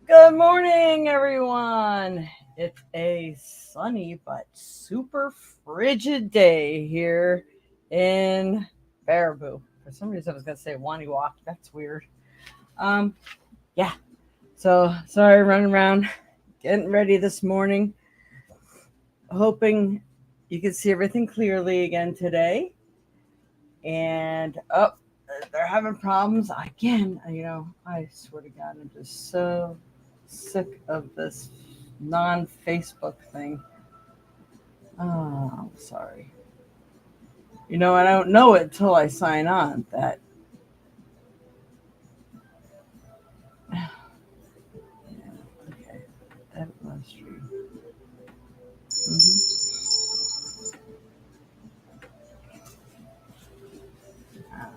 Good morning, everyone. It's a sunny but super frigid day here in Baraboo. For some reason, I was going to say Waniwak. That's weird. Um, yeah. So sorry, running around, getting ready this morning, hoping you can see everything clearly again today. And they're having problems again. I swear to God, I'm just so sick of this non-Facebook thing. Oh, I'm sorry. I don't know it till I sign on. Yeah, okay, that was true.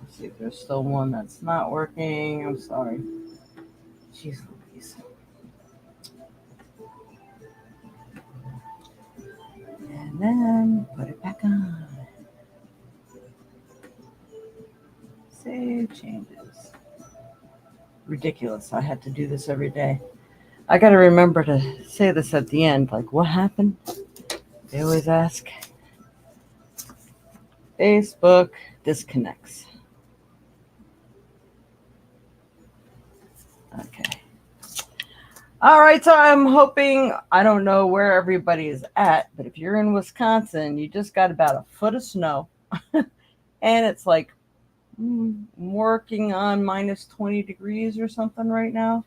See if there's still one that's not working. I'm sorry. Jeez Louise. And then put it back on. Save changes. Ridiculous. I had to do this every day. I got to remember to say this at the end. Like, what happened? They always ask. Facebook disconnects. Okay. All right. So I'm hoping, I don't know where everybody is at, but if you're in Wisconsin, you just got about a foot of snow. And it's like working on minus 20 degrees or something right now.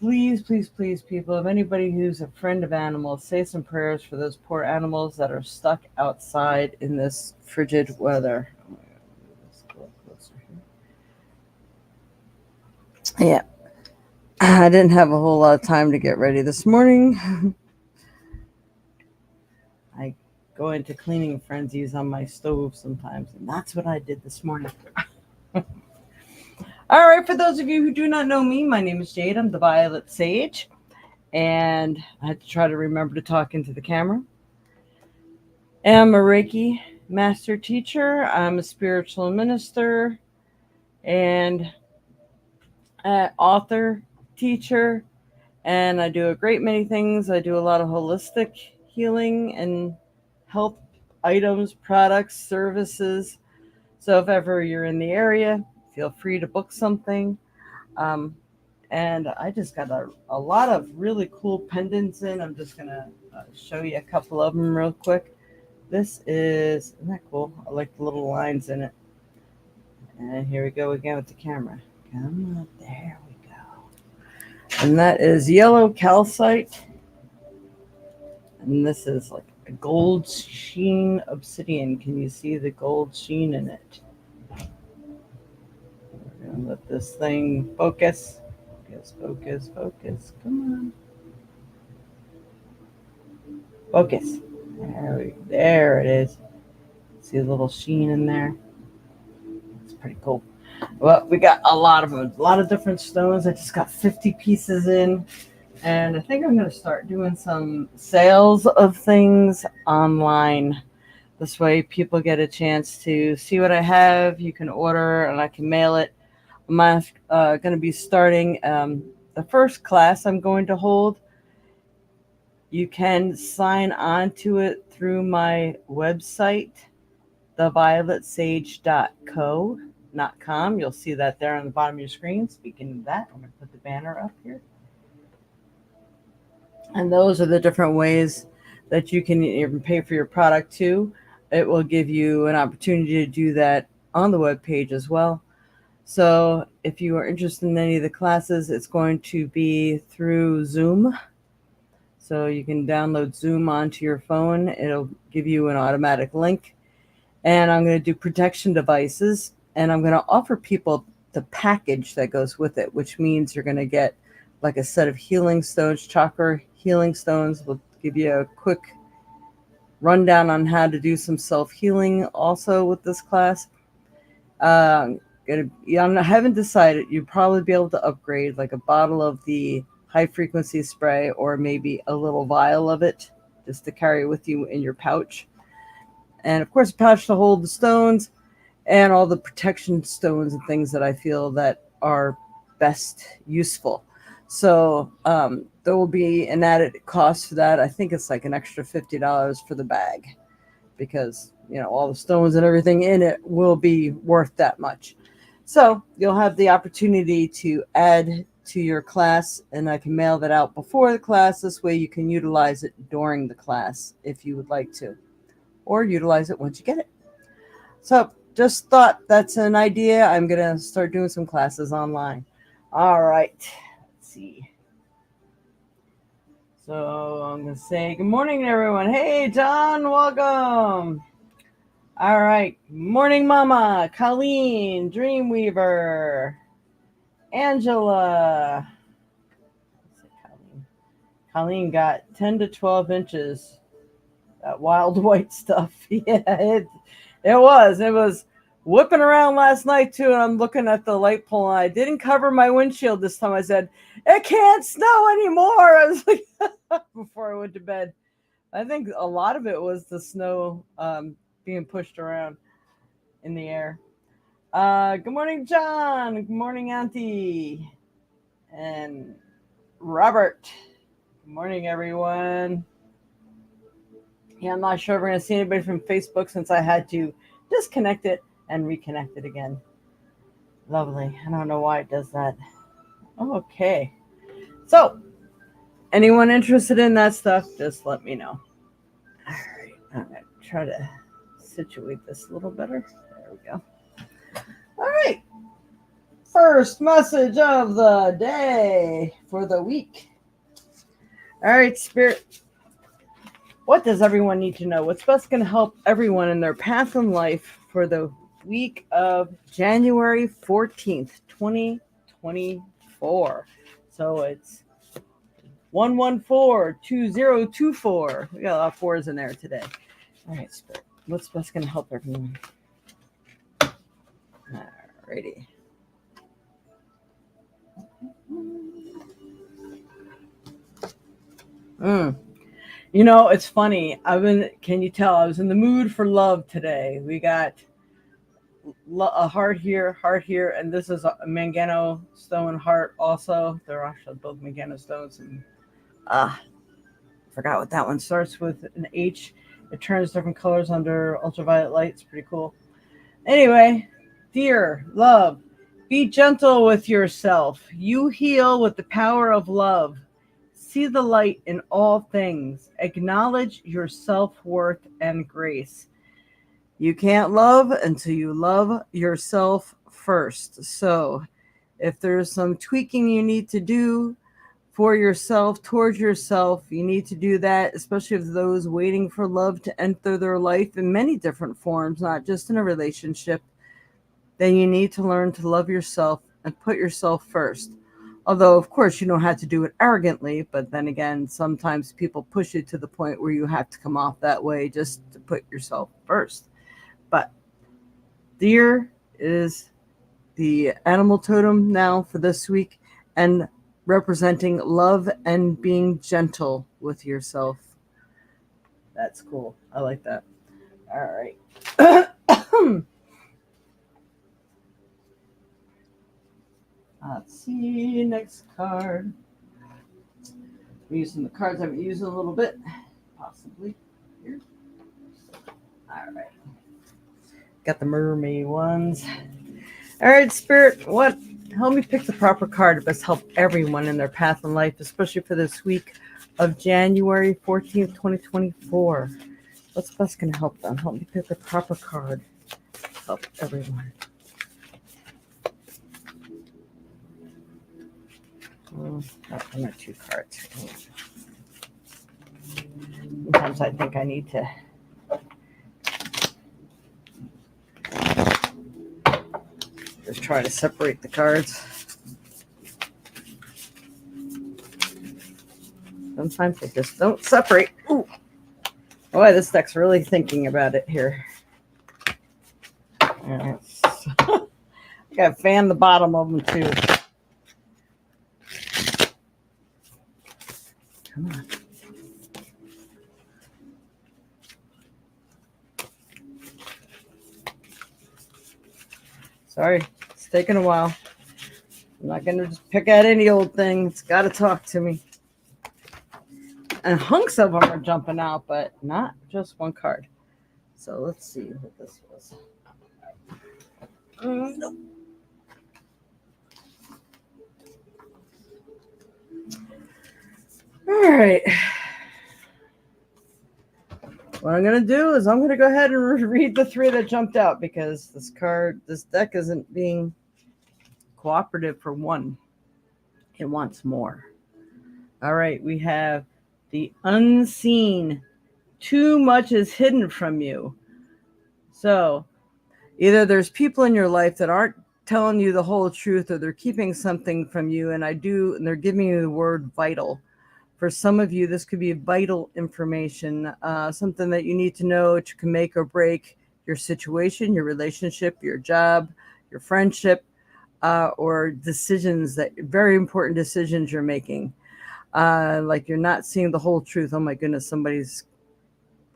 Please, please, please, people, if anybody who's a friend of animals, say some prayers for those poor animals that are stuck outside in this frigid weather. Oh my God, let's go closer here. Yeah, I didn't have a whole lot of time to get ready this morning. I go into cleaning frenzies on my stove sometimes, and that's what I did this morning. All right, for those of you who do not know me, my name is Jade. I'm the Violet Sage, and I had to try to remember to talk into the camera. I'm a Reiki master teacher. I'm a spiritual minister and author, teacher, and I do a great many things. I do a lot of holistic healing and health items, products, services. So if ever you're in the area, feel free to book something. Um, and I just got a lot of really cool pendants in. I'm just going to show you a couple of them real quick. Isn't that cool? I like the little lines in it. And here we go again with the camera. Come on, there we go. And that is yellow calcite. And this is like a gold sheen obsidian. Can you see the gold sheen in it? We're going to let this thing focus. Focus, focus, focus. Come on. Focus. There it is. See a little sheen in there? It's pretty cool. Well, we got a lot of them, a lot of different stones. I just got 50 pieces in. And I think I'm going to start doing some sales of things online. This way, people get a chance to see what I have. You can order and I can mail it. I'm going to be starting the first class I'm going to hold. You can sign on to it through my website, thevioletsage.co.com. You'll see that there on the bottom of your screen. Speaking of that, I'm going to put the banner up here. And those are the different ways that you can even pay for your product too. It will give you an opportunity to do that on the web page as well. So if you are interested in any of the classes, it's going to be through Zoom. So you can download Zoom onto your phone. It'll give you an automatic link. And I'm going to do protection devices. And I'm going to offer people the package that goes with it, which means you're going to get like a set of healing stones, chakra healing stones. We'll give you a quick rundown on how to do some self-healing also with this class. I haven't decided. You'd probably be able to upgrade like a bottle of the high frequency spray or maybe a little vial of it just to carry with you in your pouch. And of course, a pouch to hold the stones and all the protection stones and things that I feel that are best useful. So there will be an added cost for that. I think it's like an extra $50 for the bag because, all the stones and everything in it will be worth that much. So you'll have the opportunity to add to your class, and I can mail that out before the class. This way you can utilize it during the class if you would like to, or utilize it once you get it. So just thought that's an idea. I'm going to start doing some classes online. All right. Let's see. So I'm going to say good morning, everyone. Hey, John, welcome. All right. Morning, Mama, Colleen, Dreamweaver, Angela. Colleen got 10 to 12 inches. That wild white stuff. Yeah, it was whipping around last night too, and I'm looking at the light pole, and I didn't cover my windshield this time. I said, it can't snow anymore. I was like, before I went to bed. I think a lot of it was the snow being pushed around in the air. Good morning, John. Good morning, Auntie. And Robert. Good morning, everyone. Yeah, I'm not sure if we're going to see anybody from Facebook since I had to disconnect it and reconnect it again. Lovely. I don't know why it does that. Okay. So, anyone interested in that stuff, just let me know. All right. I'm going to try to situate this a little better. There we go. All right. First message of the day for the week. All right, Spirit. What does everyone need to know? What's best going to help everyone in their path in life for the week of January 14th, 2024? So it's 114-2024. We got a lot of fours in there today. All right, Spirit. What's best going to help everyone? All righty. It's funny. Can you tell? I was in the mood for love today. We got a heart here, and this is a Mangano stone heart also. They're actually both Mangano stones. And forgot what that one starts with, an H. It turns different colors under ultraviolet light. It's pretty cool. Anyway, dear love, be gentle with yourself. You heal with the power of love. See the light in all things. Acknowledge your self-worth and grace. You can't love until you love yourself first. So if there's some tweaking you need to do for yourself, towards yourself, you need to do that, especially if those waiting for love to enter their life in many different forms, not just in a relationship, then you need to learn to love yourself and put yourself first. Although, of course, you don't have to do it arrogantly, but then again, sometimes people push you to the point where you have to come off that way just to put yourself first. But deer is the animal totem now for this week, and representing love and being gentle with yourself. That's cool. I like that. All right. Let's see, next card. I'm using the cards I've been using a little bit, possibly here. All right. Got the mermaid ones. All right, Spirit, help me pick the proper card to best help everyone in their path in life, especially for this week of January 14th, 2024. What's best going to help them? Help me pick the proper card to help everyone. I'm at 2 cards. Sometimes I think I need to just try to separate the cards. Sometimes they just don't separate. Ooh. Boy, this deck's really thinking about it here. I gotta fan the bottom of them too. Come on. Sorry, it's taking a while. I'm not going to just pick out any old thing. It's got to talk to me. And hunks of them are jumping out, but not just one card. So let's see what this was. Nope. All right. What I'm going to do is I'm going to go ahead and read the 3 that jumped out because this deck isn't being cooperative for 1. It wants more. All right. We have the unseen. Too much is hidden from you. So either there's people in your life that aren't telling you the whole truth or they're keeping something from you. And they're giving you the word vital. For some of you, this could be vital information, something that you need to know which can make or break your situation, your relationship, your job, your friendship, or decisions very important decisions you're making. Like you're not seeing the whole truth. Oh my goodness, somebody's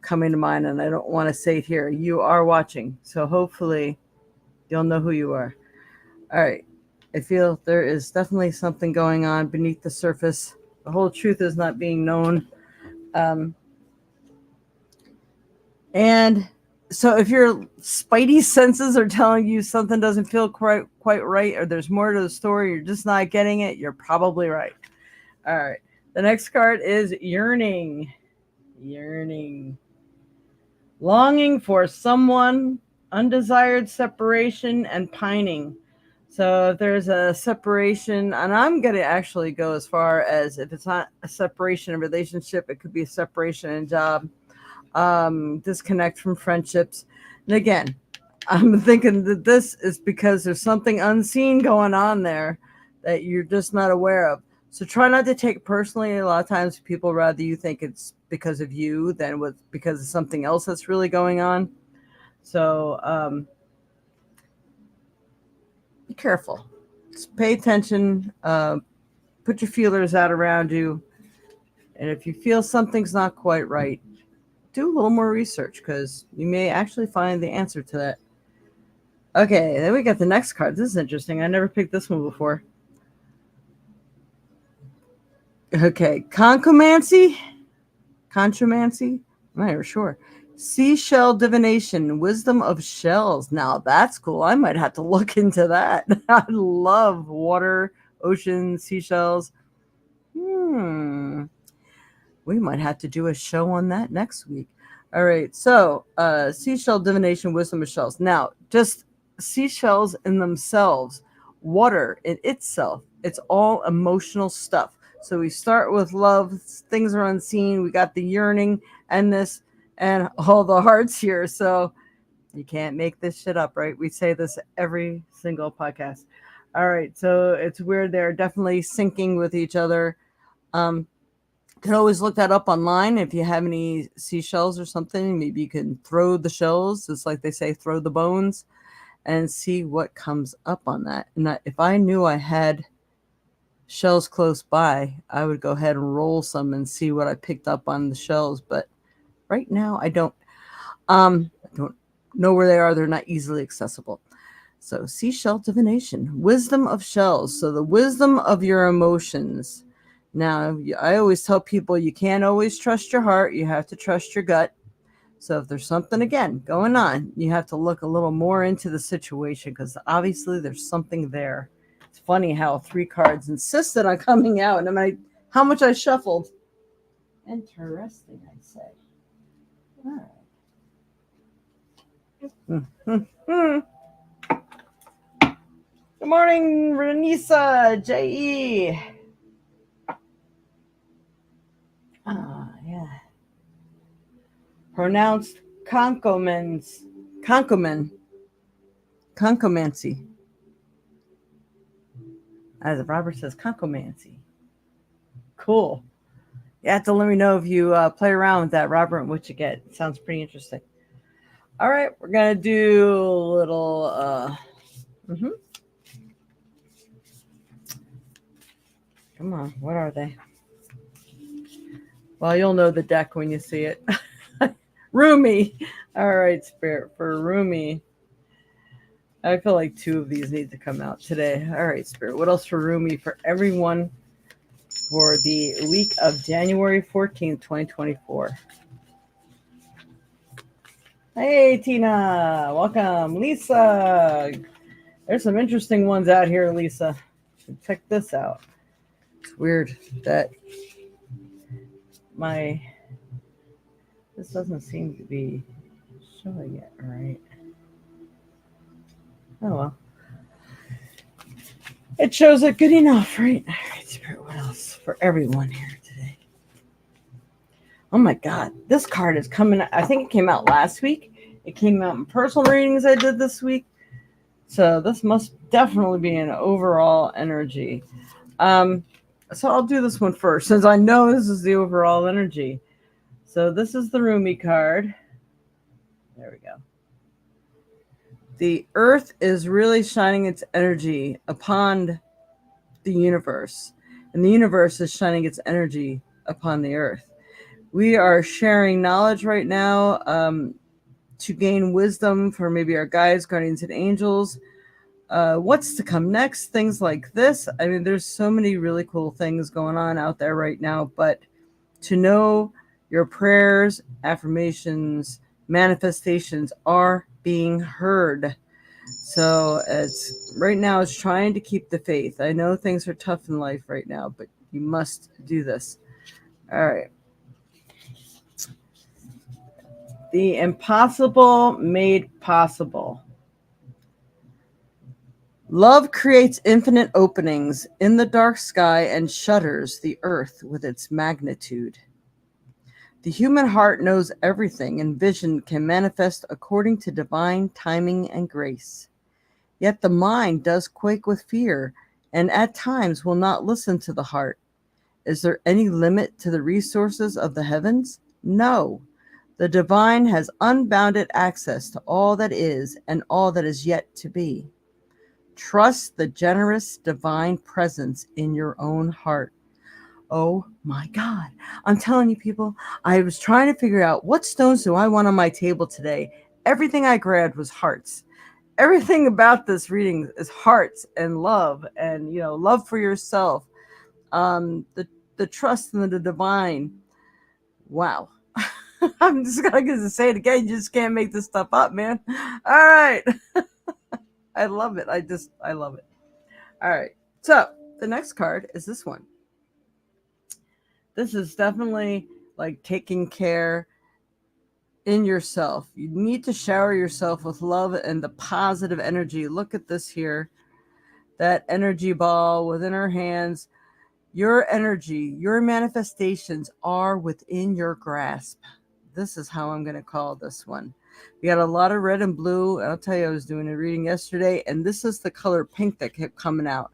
coming to mind and I don't want to say it here. You are watching. So hopefully you'll know who you are. All right. I feel there is definitely something going on beneath the surface. The whole truth is not being known. And so if your spidey senses are telling you something doesn't feel quite right, or there's more to the story, you're just not getting it, you're probably right. All right. The next card is yearning. Yearning. Longing for someone, undesired separation, and pining. So if there's a separation, and I'm going to actually go as far as if it's not a separation in relationship, it could be a separation in job, disconnect from friendships. And again, I'm thinking that this is because there's something unseen going on there that you're just not aware of. So try not to take it personally. A lot of times people rather you think it's because of you than because of something else that's really going on. So be careful. Just pay attention. Put your feelers out around you. And if you feel something's not quite right, do a little more research because you may actually find the answer to that. Okay, then we got the next card. This is interesting. I never picked this one before. Okay, conchomancy? Conchomancy? I'm not even sure. Seashell divination, wisdom of shells. Now that's cool. I might have to look into that. I love water, ocean, seashells. We might have to do a show on that next week. All right, so seashell divination, wisdom of shells. Now, just seashells in themselves, water in itself, it's all emotional stuff. So we start with love, things are unseen, we got the yearning and this and all the hearts here. So you can't make this shit up, right? We say this every single podcast. All right, so it's weird. They're definitely syncing with each other. You can always look that up online if you have any seashells or something. Maybe you can throw the shells. It's like they say, throw the bones and see what comes up on that. And if I knew I had shells close by, I would go ahead and roll some and see what I picked up on the shells. But right now I don't know where they are. They're not easily accessible. So seashell divination, wisdom of shells. So the wisdom of your emotions. Now, I always tell people you can't always trust your heart. You have to trust your gut. So if there's something, again, going on, you have to look a little more into the situation because obviously there's something there. It's funny how 3 cards insisted on coming out and how much I shuffled. Interesting, I'd say. All right. Good morning, Renisa, J.E. Yeah. Pronounced conchomancy. As Robert says, conchomancy. Cool. You have to let me know if you play around with that, Robert, and what you get. It sounds pretty interesting. All right, we're going to do a little... Come on, what are they? Well, you'll know the deck when you see it. Rumi. All right, Spirit, for Rumi. I feel like 2 of these need to come out today. All right, Spirit. What else for Rumi for everyone for the week of January 14th, 2024? Hey, Tina. Welcome. Lisa. There's some interesting ones out here, Lisa. Check this out. It's weird that this doesn't seem to be showing it right. Oh well. It shows it good enough, right? All right, Spirit, what else for everyone here today? Oh my God, this card is coming. I think it came out last week. It came out in personal readings I did this week. So this must definitely be an overall energy. So I'll do this one first, since I know this is the overall energy. So this is the Rumi card. There we go. The earth is really shining its energy upon the universe, and the universe is shining its energy upon the earth. We are sharing knowledge right now to gain wisdom for maybe our guides, guardians, and angels. What's to come next, things like this. I mean, there's so many really cool things going on out there right now, but to know your prayers, affirmations, manifestations are being heard. So it's right now it's trying to keep the faith. I know things are tough in life right now, but you must do this. All right. The impossible made possible. Love creates infinite openings in the dark sky and shutters the earth with its magnitude. The human heart knows everything, and vision can manifest according to divine timing and grace. Yet the mind does quake with fear, and at times will not listen to the heart. Is there any limit to the resources of the heavens? No. The divine has unbounded access to all that is and all that is yet to be. Trust the generous divine presence in your own heart. Oh my God. I'm telling you, people, I was trying to figure out what stones do I want on my table today. Everything I grabbed was hearts. Everything about this reading is hearts and love, and love for yourself. The trust in the divine. Wow. I'm just gonna say it again. You just can't make this stuff up, man. All right. I love it. I love it. All right. So the next card is this one. This is definitely like taking care in yourself. You need to shower yourself with love and the positive energy. Look at this here. That energy ball within our hands. Your energy, your manifestations are within your grasp. This is how I'm going to call this one. We got a lot of red and blue. I'll tell you, I was doing a reading yesterday, and this is the color pink that kept coming out.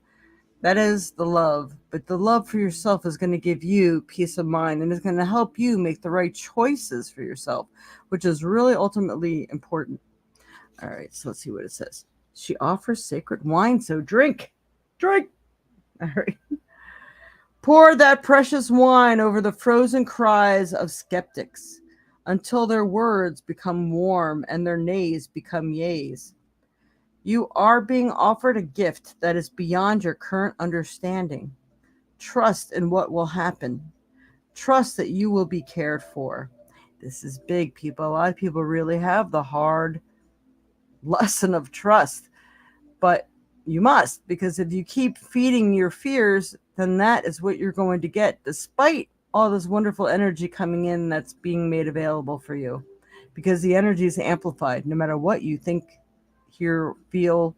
That is the love, but the love for yourself is going to give you peace of mind, and it's going to help you make the right choices for yourself, which is really ultimately important. All right, so let's see what it says. She offers sacred wine, so drink. All right. Pour that precious wine over the frozen cries of skeptics until their words become warm and their nays become yays. You are being offered a gift that is beyond your current understanding. Trust in what will happen. Trust that you will be cared for. This is big, people. A lot of people really have the hard lesson of trust, but you must, because if you keep feeding your fears, then that is what you're going to get, despite all this wonderful energy coming in that's being made available for you, because the energy is amplified no matter what you think, hear, feel,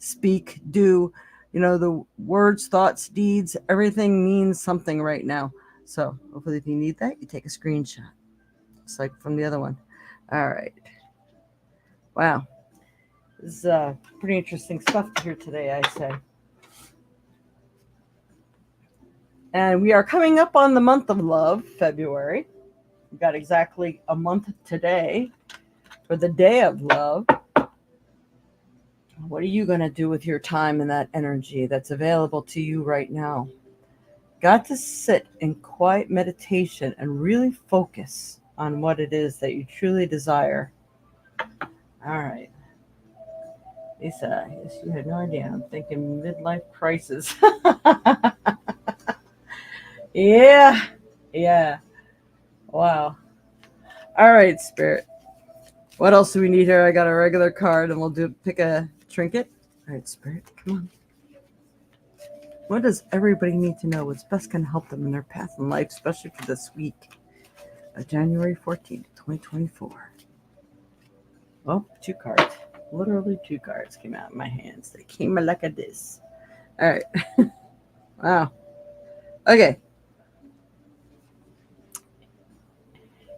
speak, do. The words, thoughts, deeds, everything means something right now. So hopefully if you need that, you take a screenshot, just like from the other one. All right. Wow. This is pretty interesting stuff to hear today, I say. And we are coming up on the month of love, February. We've got exactly a month today for the day of love. What are you going to do with your time and that energy that's available to you right now? Got to sit in quiet meditation and really focus on what it is that you truly desire. All right. Lisa, yes, you had no idea. I'm thinking midlife crisis. Yeah. Yeah. Wow. All right, Spirit. What else do we need here? I got a regular card and we'll pick a trinket. All right, Spirit, come on. What does everybody need to know? What's best going to help them in their path in life, especially for this week of January 14th, 2024? Well, two cards. Literally two cards came out in my hands. They came like a this. All right. Wow. Okay.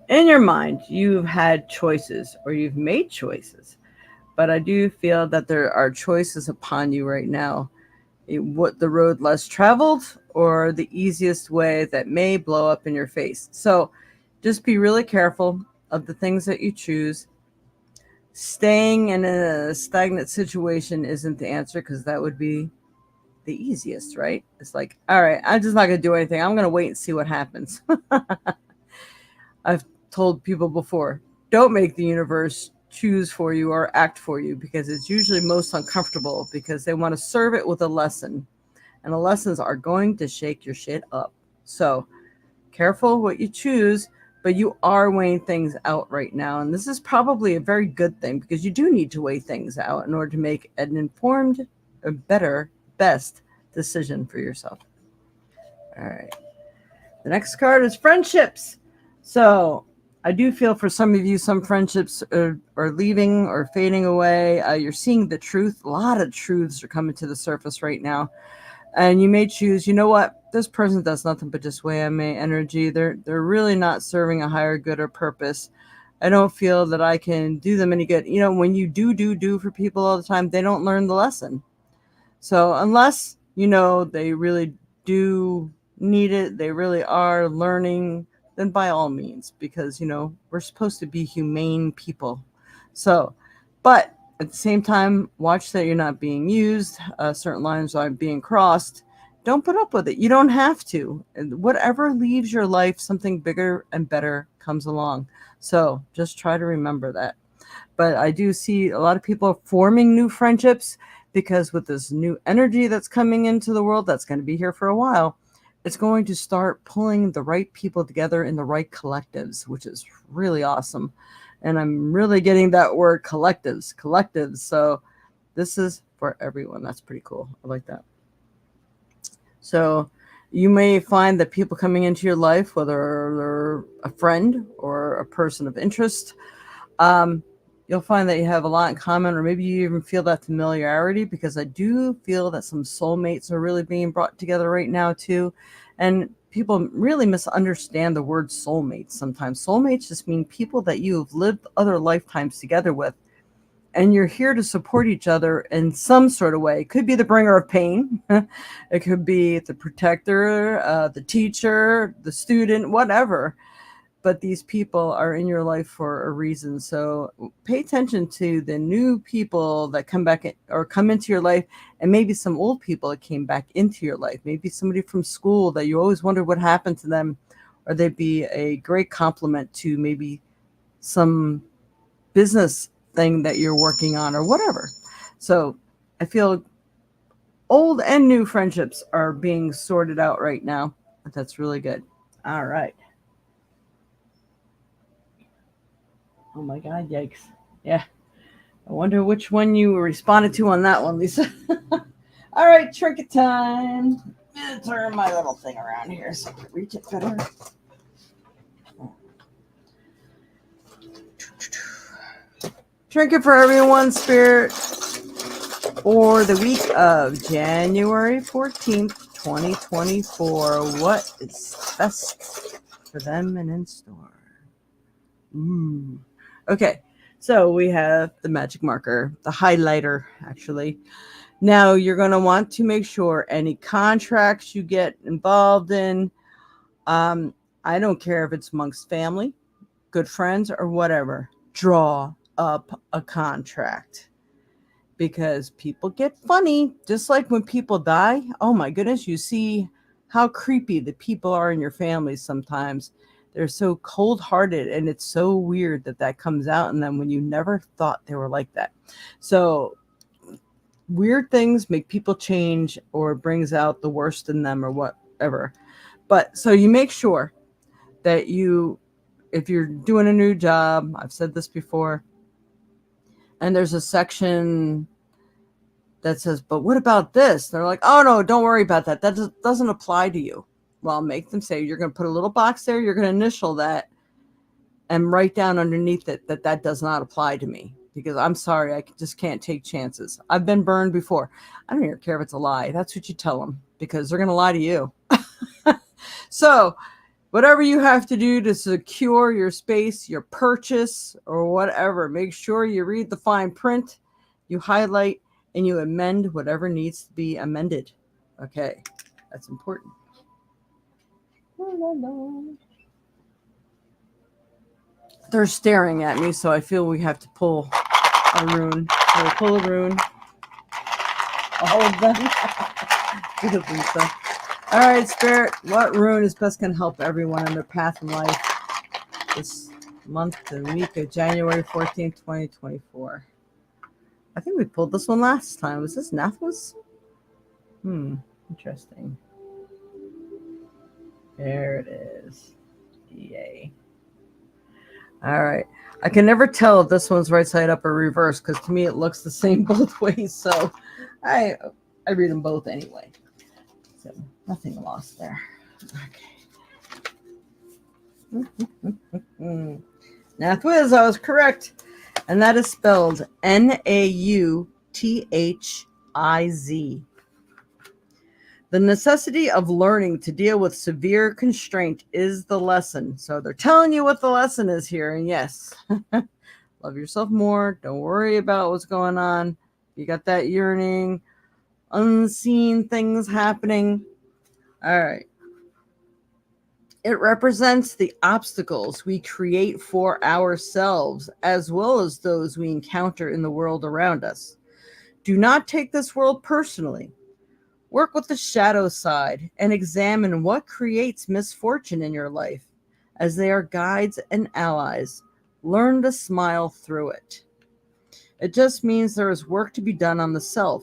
In your mind, you've had choices or you've made choices, but I do feel that there are choices upon you right now. What the road less traveled or the easiest way that may blow up in your face. So just be really careful of the things that you choose. Staying in a stagnant situation isn't the answer because that would be the easiest, right? It's like, all right, I'm just not going to do anything. I'm going to wait and see what happens. I've told people before, don't make the universe choose for you or act for you because it's usually most uncomfortable because they want to serve it with a lesson. And the lessons are going to shake your shit up. So careful what you choose, but you are weighing things out right now. And this is probably a very good thing because you do need to weigh things out in order to make an informed, a better, best decision for yourself. All right. The next card is friendships. So I do feel for some of you, some friendships are leaving or fading away. You're seeing the truth. A lot of truths are coming to the surface right now. And you may choose, you know what, this person does nothing but just weigh on my energy. They're really not serving a higher good or purpose. I don't feel that I can do them any good. You know, when you do for people all the time, they don't learn the lesson. So unless, you know, they really do need it, they really are learning, then by all means, because, you know, we're supposed to be humane people. So, but at the same time, watch that you're not being used, certain lines aren't being crossed. Don't put up with it. You don't have to. And whatever leaves your life, something bigger and better comes along. So just try to remember that. But I do see a lot of people forming new friendships because with this new energy that's coming into the world, that's going to be here for a while, it's going to start pulling the right people together in the right collectives, which is really awesome. And I'm really getting that word collectives. So this is for everyone. That's pretty cool. I like that. So you may find that people coming into your life, whether they're a friend or a person of interest, um, you'll find that you have a lot in common, or maybe you even feel that familiarity because I do feel that some soulmates are really being brought together right now, too. And people really misunderstand the word soulmates sometimes. Soulmates just mean people that you've lived other lifetimes together with. And you're here to support each other in some sort of way. It could be the bringer of pain. It could be the protector, the teacher, the student, whatever, but these people are in your life for a reason. So pay attention to the new people that come back or come into your life, and maybe some old people that came back into your life. Maybe somebody from school that you always wondered what happened to them, or they'd be a great compliment to maybe some business thing that you're working on or whatever. So I feel old and new friendships are being sorted out right now. That's really good. All right. Oh my God, yikes. Yeah. I wonder which one you responded to on that one, Lisa. All right, trinket time. I'm gonna turn my little thing around here so I can reach it better. Trinket for everyone, Spirit, for the week of January 14th, 2024. What is best for them and in store? Ooh. Okay, so we have the magic marker, the highlighter, actually. Now, you're going to want to make sure any contracts you get involved in, um, I don't care if it's amongst family, good friends, or whatever, draw up a contract because people get funny. Just like when people die, oh my goodness, you see how creepy the people are in your family sometimes. They're so cold hearted, and it's so weird that that comes out in them when you never thought they were like that. So weird things make people change or brings out the worst in them or whatever. But so you make sure that if you're doing a new job, I've said this before, and there's a section that says, but what about this? They're like, oh no, don't worry about that. That doesn't apply to you. Well, make them say, you're going to put a little box there, you're going to initial that, and write down underneath it that does not apply to me, because I'm sorry, I just can't take chances. I've been burned before. I don't even care if it's a lie. That's what you tell them, because they're going to lie to you. So whatever you have to do to secure your space, your purchase, or whatever, make sure you read the fine print, you highlight, and you amend whatever needs to be amended. Okay, that's important. They're staring at me, so I feel we have to pull a rune. So we'll pull a rune. All of them. Good, Lisa. All right, Spirit, what rune is best going to help everyone in their path in life this month and week of January 14th, 2024? I think we pulled this one last time. Was this Nathwas? Interesting. There it is. Yay. All right. I can never tell if this one's right side up or reverse, because to me it looks the same both ways. So I read them both anyway. So nothing lost there. Okay. Nathwiz, I was correct. And that is spelled Nauthiz. The necessity of learning to deal with severe constraint is the lesson. So they're telling you what the lesson is here. And yes, love yourself more. Don't worry about what's going on. You got that yearning, unseen things happening. All right. It represents the obstacles we create for ourselves, as well as those we encounter in the world around us. Do not take this world personally. Work with the shadow side and examine what creates misfortune in your life, as they are guides and allies. Learn to smile through it. It just means there is work to be done on the self.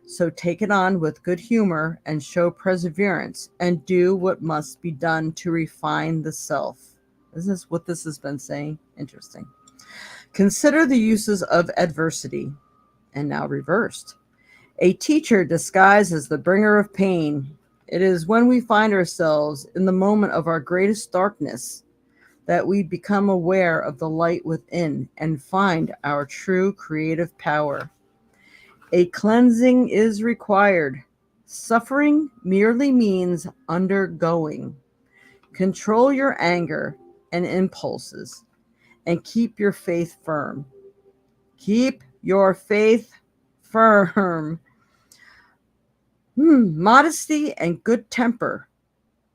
So take it on with good humor and show perseverance, and do what must be done to refine the self. Is this what this has been saying? Interesting. Consider the uses of adversity. And now reversed. A teacher disguised as the bringer of pain. It is when we find ourselves in the moment of our greatest darkness that we become aware of the light within and find our true creative power. A cleansing is required. Suffering merely means undergoing. Control your anger and impulses and keep your faith firm. Keep your faith firm. Modesty and good temper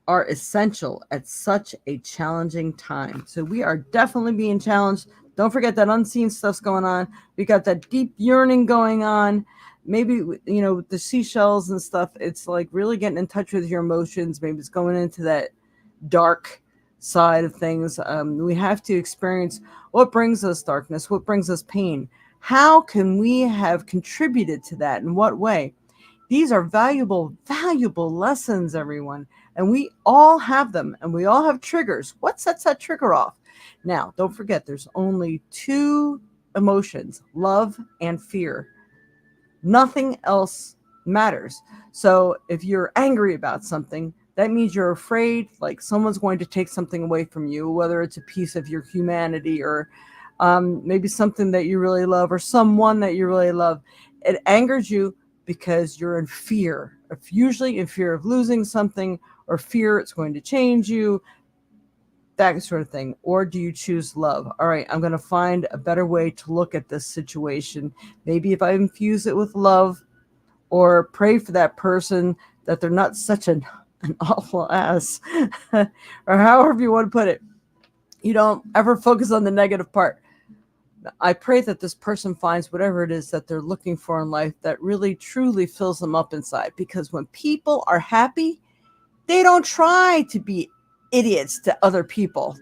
are essential at such a challenging time. So we are definitely being challenged. Don't forget that unseen stuff's going on. We got that deep yearning going on. Maybe, the seashells and stuff, it's like really getting in touch with your emotions. Maybe it's going into that dark side of things. We have to experience what brings us darkness, what brings us pain. How can we have contributed to that? In what way? These are valuable, valuable lessons, everyone. And we all have them, and we all have triggers. What sets that trigger off? Now, don't forget, there's only two emotions, love and fear. Nothing else matters. So if you're angry about something, that means you're afraid like someone's going to take something away from you, whether it's a piece of your humanity or maybe something that you really love or someone that you really love. It angers you because you're in fear, usually in fear of losing something or fear it's going to change you, that sort of thing. Or do you choose love? All right, I'm going to find a better way to look at this situation. Maybe if I infuse it with love or pray for that person that they're not such an awful ass or however you want to put it. You don't ever focus on the negative part. I pray that this person finds whatever it is that they're looking for in life that really truly fills them up inside. Because when people are happy, they don't try to be idiots to other people.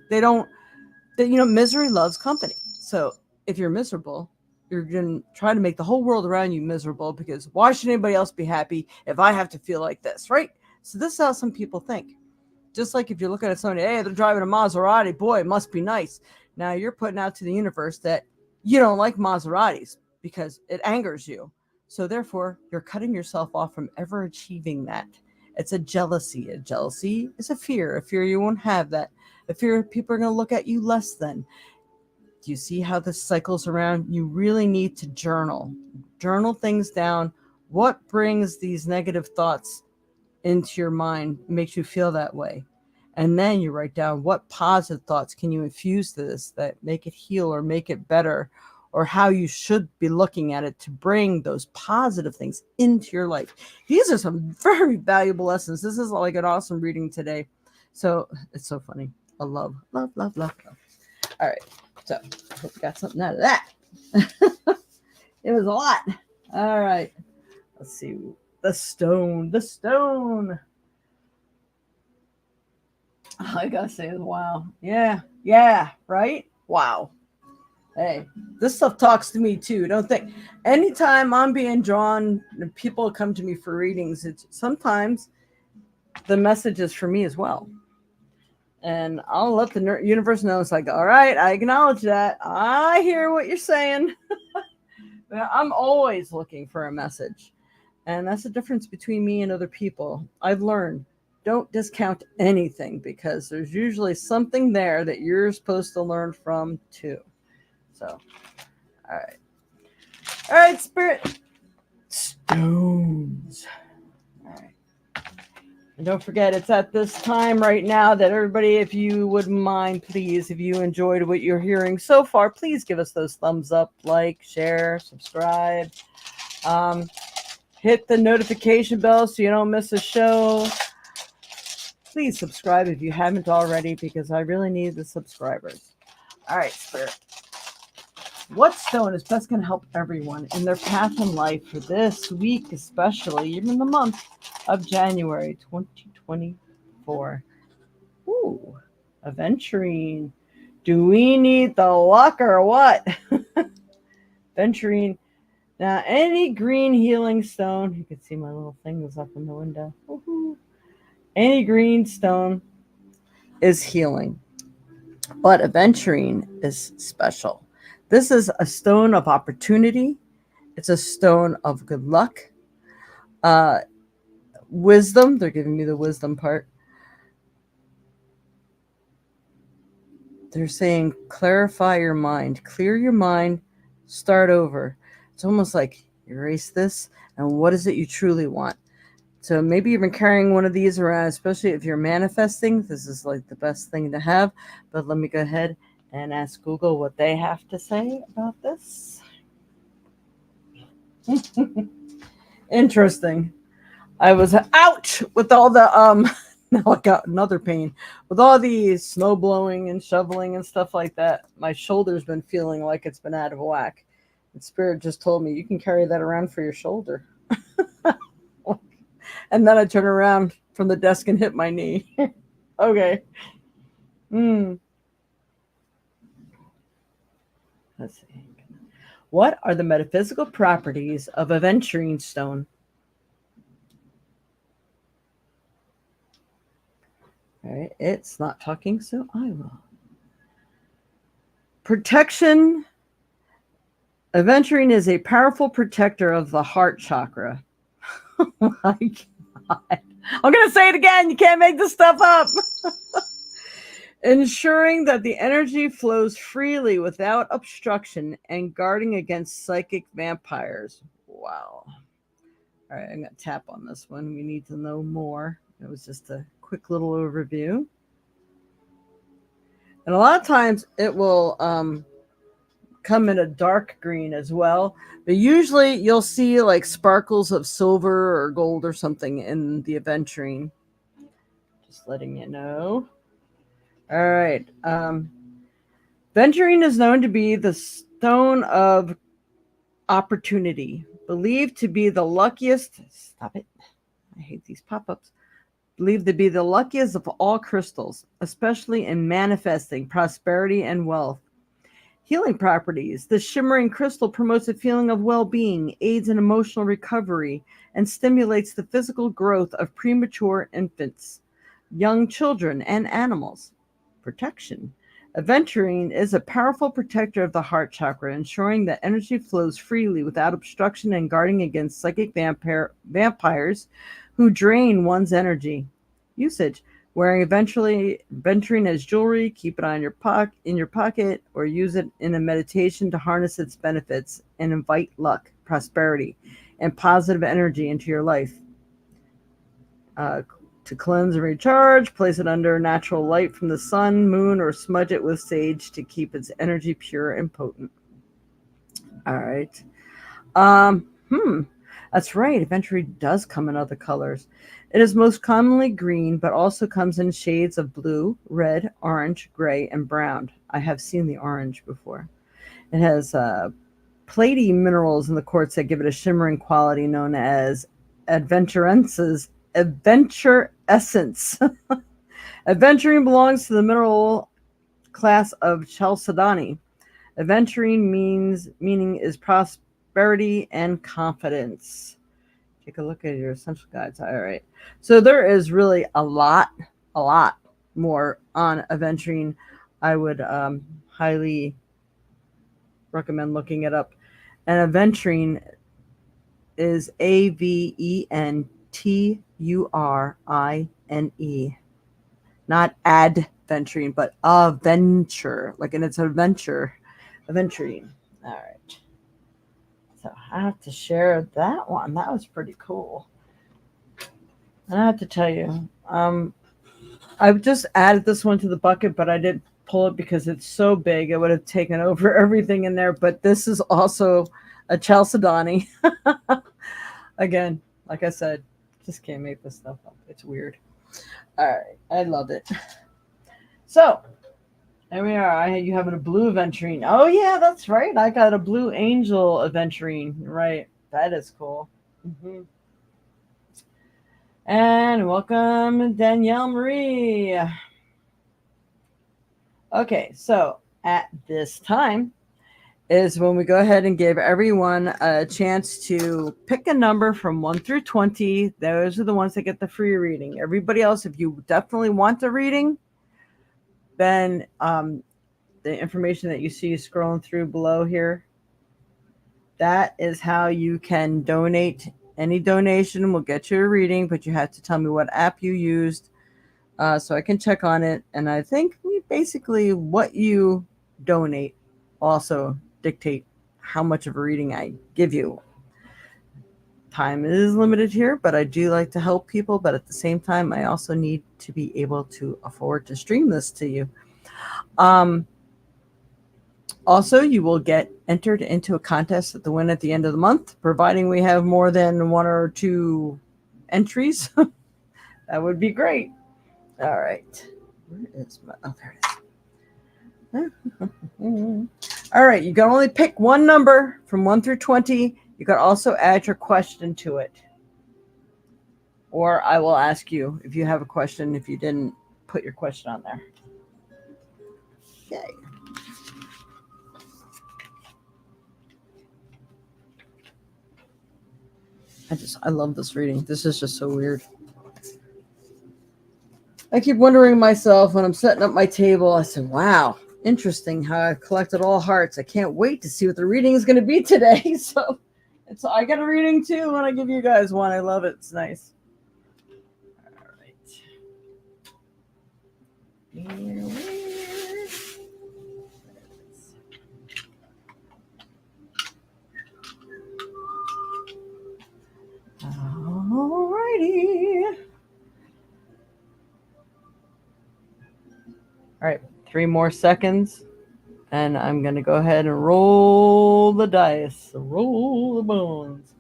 Misery loves company. So if you're miserable, you're going to try to make the whole world around you miserable, because why should anybody else be happy if I have to feel like this, right? So this is how some people think. Just like if you're looking at somebody, hey, they're driving a Maserati, boy, it must be nice. Now you're putting out to the universe that you don't like Maseratis because it angers you. So therefore, you're cutting yourself off from ever achieving that. It's a jealousy. A jealousy is a fear. A fear you won't have that. A fear people are going to look at you less than. Do you see how this cycles around? You really need to journal. Journal things down. What brings these negative thoughts into your mind, makes you feel that way? And then you write down what positive thoughts can you infuse to this that make it heal or make it better, or how you should be looking at it to bring those positive things into your life. These are some very valuable lessons. This is like an awesome reading today. So it's so funny. I love. All right. So I hope you got something out of that. It was a lot. All right. Let's see. The stone. All I gotta say is wow. Yeah, right? Wow. Hey, this stuff talks to me too. Don't think anytime I'm being drawn, people come to me for readings, it's sometimes the message is for me as well. And I'll let the universe know. It's like, all right, I acknowledge that. I hear what you're saying. I'm always looking for a message. And that's the difference between me and other people. I've learned, don't discount anything, because there's usually something there that you're supposed to learn from too. So, all right. All right, Spirit. Stones. All right. And don't forget, it's at this time right now that everybody, if you wouldn't mind, please, if you enjoyed what you're hearing so far, please give us those thumbs up, like, share, subscribe. Hit the notification bell so you don't miss a show. Please subscribe if you haven't already, because I really need the subscribers. All right, Spirit. What stone is best going to help everyone in their path in life for this week, especially even the month of January 2024? Ooh, aventurine. Do we need the luck or what? Aventurine. Now, any green healing stone, you can see my little thing was up in the window. Woo-hoo. Any green stone is healing, but aventurine is special. This is a stone of opportunity. It's a stone of good luck. Wisdom. They're giving me the wisdom part. They're saying clarify your mind. Clear your mind. Start over. It's almost like erase this. And what is it you truly want? So maybe you've been carrying one of these around, especially if you're manifesting. This is like the best thing to have. But let me go ahead and ask Google what they have to say about this. Interesting. I was out with all the now I got another pain with all the snow blowing and shoveling and stuff like that. My shoulder's been feeling like it's been out of whack. And Spirit just told me you can carry that around for your shoulder. And then I turn around from the desk and hit my knee. Okay. Let's see. What are the metaphysical properties of aventurine stone? All right, it's not talking, so I will. Protection. Aventurine is a powerful protector of the heart chakra. Oh my God. I'm going to say it again. You can't make this stuff up. Ensuring that the energy flows freely without obstruction and guarding against psychic vampires. Wow. All right, I'm going to tap on this one. We need to know more. It was just a quick little overview. And a lot of times it will come in a dark green as well. But usually you'll see like sparkles of silver or gold or something in the aventurine. Just letting you know. All right. Aventurine is known to be the stone of opportunity, believed to be the luckiest. Stop it. I hate these pop-ups. Believed to be the luckiest of all crystals, especially in manifesting prosperity and wealth. Healing properties. The shimmering crystal promotes a feeling of well-being, aids in emotional recovery, and stimulates the physical growth of premature infants, young children, and animals. Protection. Aventurine is a powerful protector of the heart chakra, ensuring that energy flows freely without obstruction and guarding against psychic vampires who drain one's energy. Usage. Wearing aventurine as jewelry, keep it on in your pocket, or use it in a meditation to harness its benefits and invite luck, prosperity, and positive energy into your life. To cleanse and recharge, place it under natural light from the sun, moon, or smudge it with sage to keep its energy pure and potent. All right. That's right. Aventurine does come in other colors. It is most commonly green, but also comes in shades of blue, red, orange, gray, and brown. I have seen the orange before. It has platy minerals in the quartz that give it a shimmering quality known as adventure essence. Aventurine belongs to the mineral class of chalcedony. Aventurine meaning is prosperity and confidence. Take a look at your essential guides. All right. So there is really a lot more on aventurine. I would highly recommend looking it up. And aventurine is Aventurine, not adventurine, but adventure, like in its adventure. Aventurine. All right. So I have to share that one. That was pretty cool. And I have to tell you, I've just added this one to the bucket, but I didn't pull it because it's so big. It would have taken over everything in there. But this is also a chalcedony. Again, like I said, just can't make this stuff up. It's weird. All right. I love it. So there we are. You have a blue aventurine. Oh, yeah, that's right. I got a blue angel aventurine. Right. That is cool. Mm-hmm. And welcome, Danielle Marie. Okay, so at this time is when we go ahead and give everyone a chance to pick a number from 1 through 20. Those are the ones that get the free reading. Everybody else, if you definitely want a reading, then the information that you see scrolling through below here, that is how you can donate. Any donation will get you a reading, but you have to tell me what app you used so I can check on it. And I think basically what you donate also dictate how much of a reading I give you. Time is limited here, but I do like to help people. But at the same time, I also need to be able to afford to stream this to you. Also, you will get entered into a contest at the end of the month, providing we have more than 1 or 2 entries. That would be great. All right. Where is my... Oh, there it is. All right. You can only pick one number from 1 through 20. You can also add your question to it. Or I will ask you if you have a question if you didn't put your question on there. Okay. I love this reading. This is just so weird. I keep wondering myself when I'm setting up my table. I said, wow, interesting how I've collected all hearts. I can't wait to see what the reading is going to be today. So I got a reading too when I give you guys one. I love it. It's nice. All right. Alrighty. All right, 3 more seconds, and I'm going to go ahead and roll the dice, roll the bones.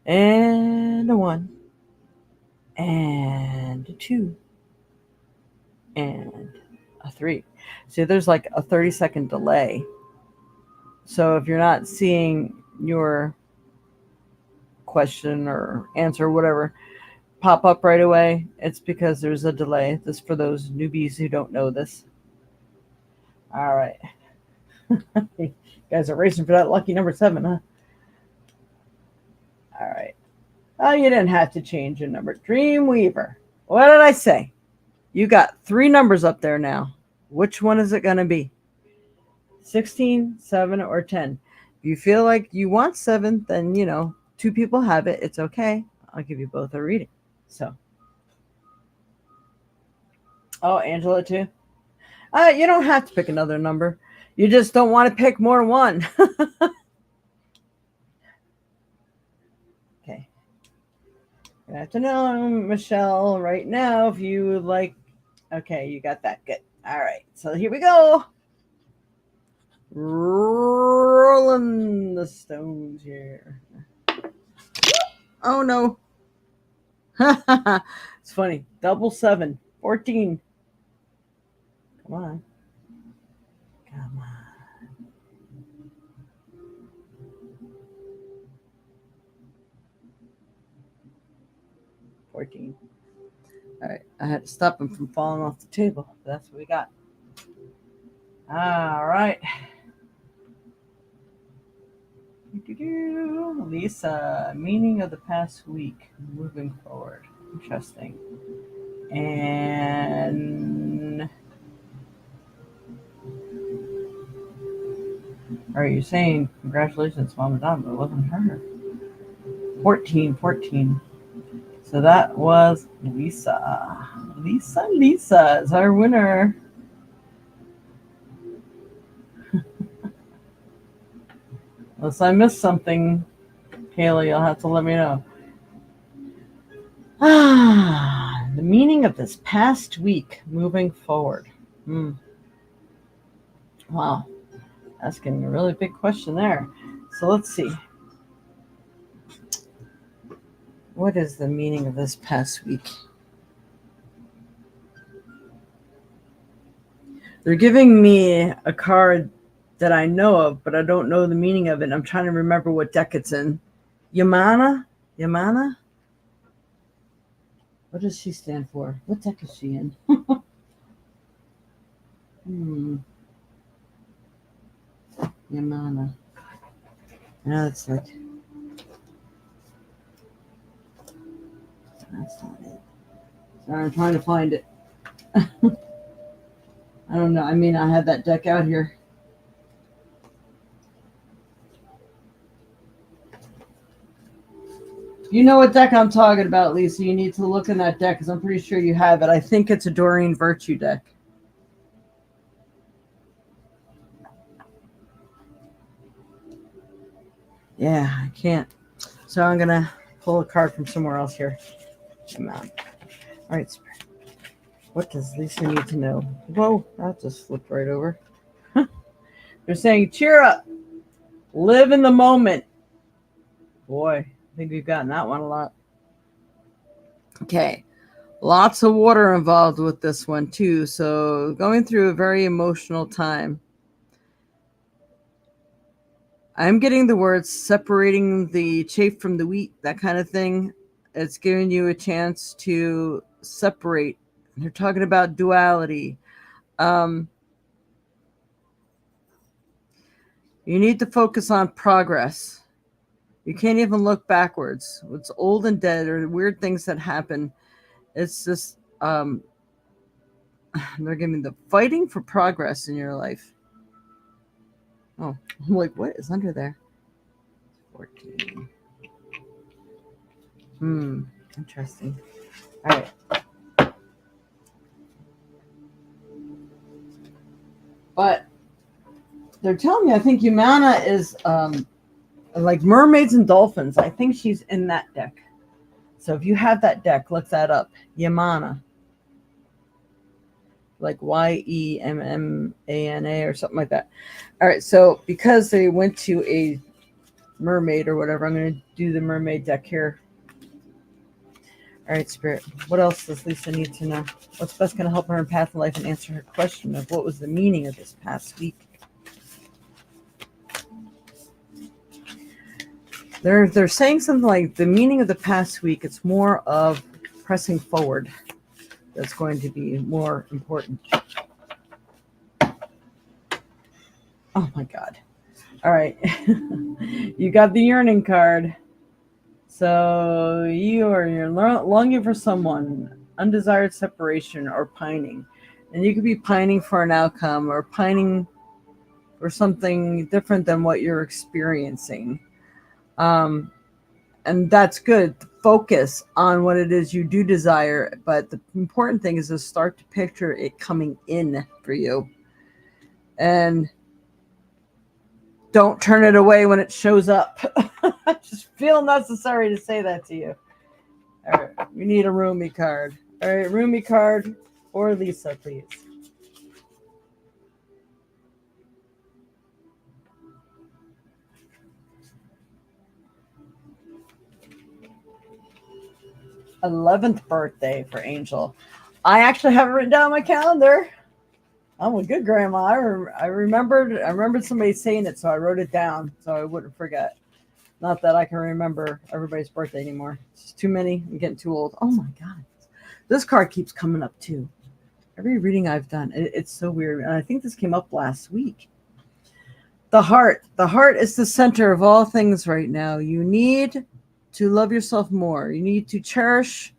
And a 1, and a 2, and a 3. See, there's like a 30-second delay. So if you're not seeing your question or answer or whatever pop up right away, it's because there's a delay. This for those newbies who don't know this. All right. You guys are racing for that lucky number 7, huh? All right. Oh, you didn't have to change your number. Dreamweaver. What did I say? You got 3 numbers up there now. Which one is it going to be? 16, 7, or 10? If you feel like you want 7, then, 2 people have it. It's okay. I'll give you both a reading. So. Oh, Angela too? You don't have to pick another number. You just don't want to pick more than one. Okay. Good afternoon, Michelle. Right now, if you would like. Okay, you got that. Good. All right. So here we go. Rolling the stones here. Oh, no. It's funny. Double 7. 14. Come on. Come on. 14. All right. I had to stop him from falling off the table. That's what we got. All right. Lisa, meaning of the past week, moving forward. Interesting. And are you saying congratulations, Mom and Dad, but it wasn't her? 14. So that was Lisa. Lisa is our winner. Unless I missed something, Haley, you'll have to let me know. The meaning of this past week, moving forward. Wow, asking a really big question there. So let's see. What is the meaning of this past week? They're giving me a card that I know of, but I don't know the meaning of it. I'm trying to remember what deck it's in. Yamana? What does she stand for? What deck is she in? Yamana. No, it's like... That's not it. Sorry, I'm trying to find it. I don't know. I mean, I have that deck out here. You know what deck I'm talking about, Lisa. You need to look in that deck because I'm pretty sure you have it. I think it's a Doreen Virtue deck. Yeah, I can't. So I'm going to pull a card from somewhere else here. Come on. All right, Spirit. What does Lisa need to know? Whoa, that just flipped right over. They're saying, cheer up. Live in the moment. Boy, I think we've gotten that one a lot. Okay. Lots of water involved with this one, too. So going through a very emotional time. I'm getting the words separating the chaff from the wheat, that kind of thing. It's giving you a chance to separate. They're talking about duality. You need to focus on progress. You can't even look backwards. What's old and dead or weird things that happen. It's just they're giving the fighting for progress in your life. Oh, I'm like, what is under there? 14. Interesting. All right. But they're telling me, I think Yamana is like mermaids and dolphins. I think she's in that deck. So if you have that deck, look that up. Yamana. Like Yemmana or something like that. All right. So because they went to a mermaid or whatever, I'm going to do the mermaid deck here. All right, Spirit. What else does Lisa need to know? What's best going to help her in path of life and answer her question of what was the meaning of this past week? They're saying something like the meaning of the past week. It's more of pressing forward. That's going to be more important. Oh my God. All right. You got the yearning card. So you're longing for someone, undesired separation, or pining. And you could be pining for an outcome or pining for something different than what you're experiencing. Um, and that's good. Focus on what it is you do desire. But the important thing is to start to picture it coming in for you. And don't turn it away when it shows up. I just feel necessary to say that to you. All right, we need a roomie card. All right, roomie card for Lisa, please. '11th birthday for Angel. I actually have it written down on my calendar. I'm a good grandma. I remembered somebody saying it, so I wrote it down so I wouldn't forget. Not that I can remember everybody's birthday anymore. It's just too many. I'm getting too old. Oh my God. This card keeps coming up too. Every reading I've done, it's so weird. And I think this came up last week. The heart. The heart is the center of all things right now. You need to love yourself more. You need to cherish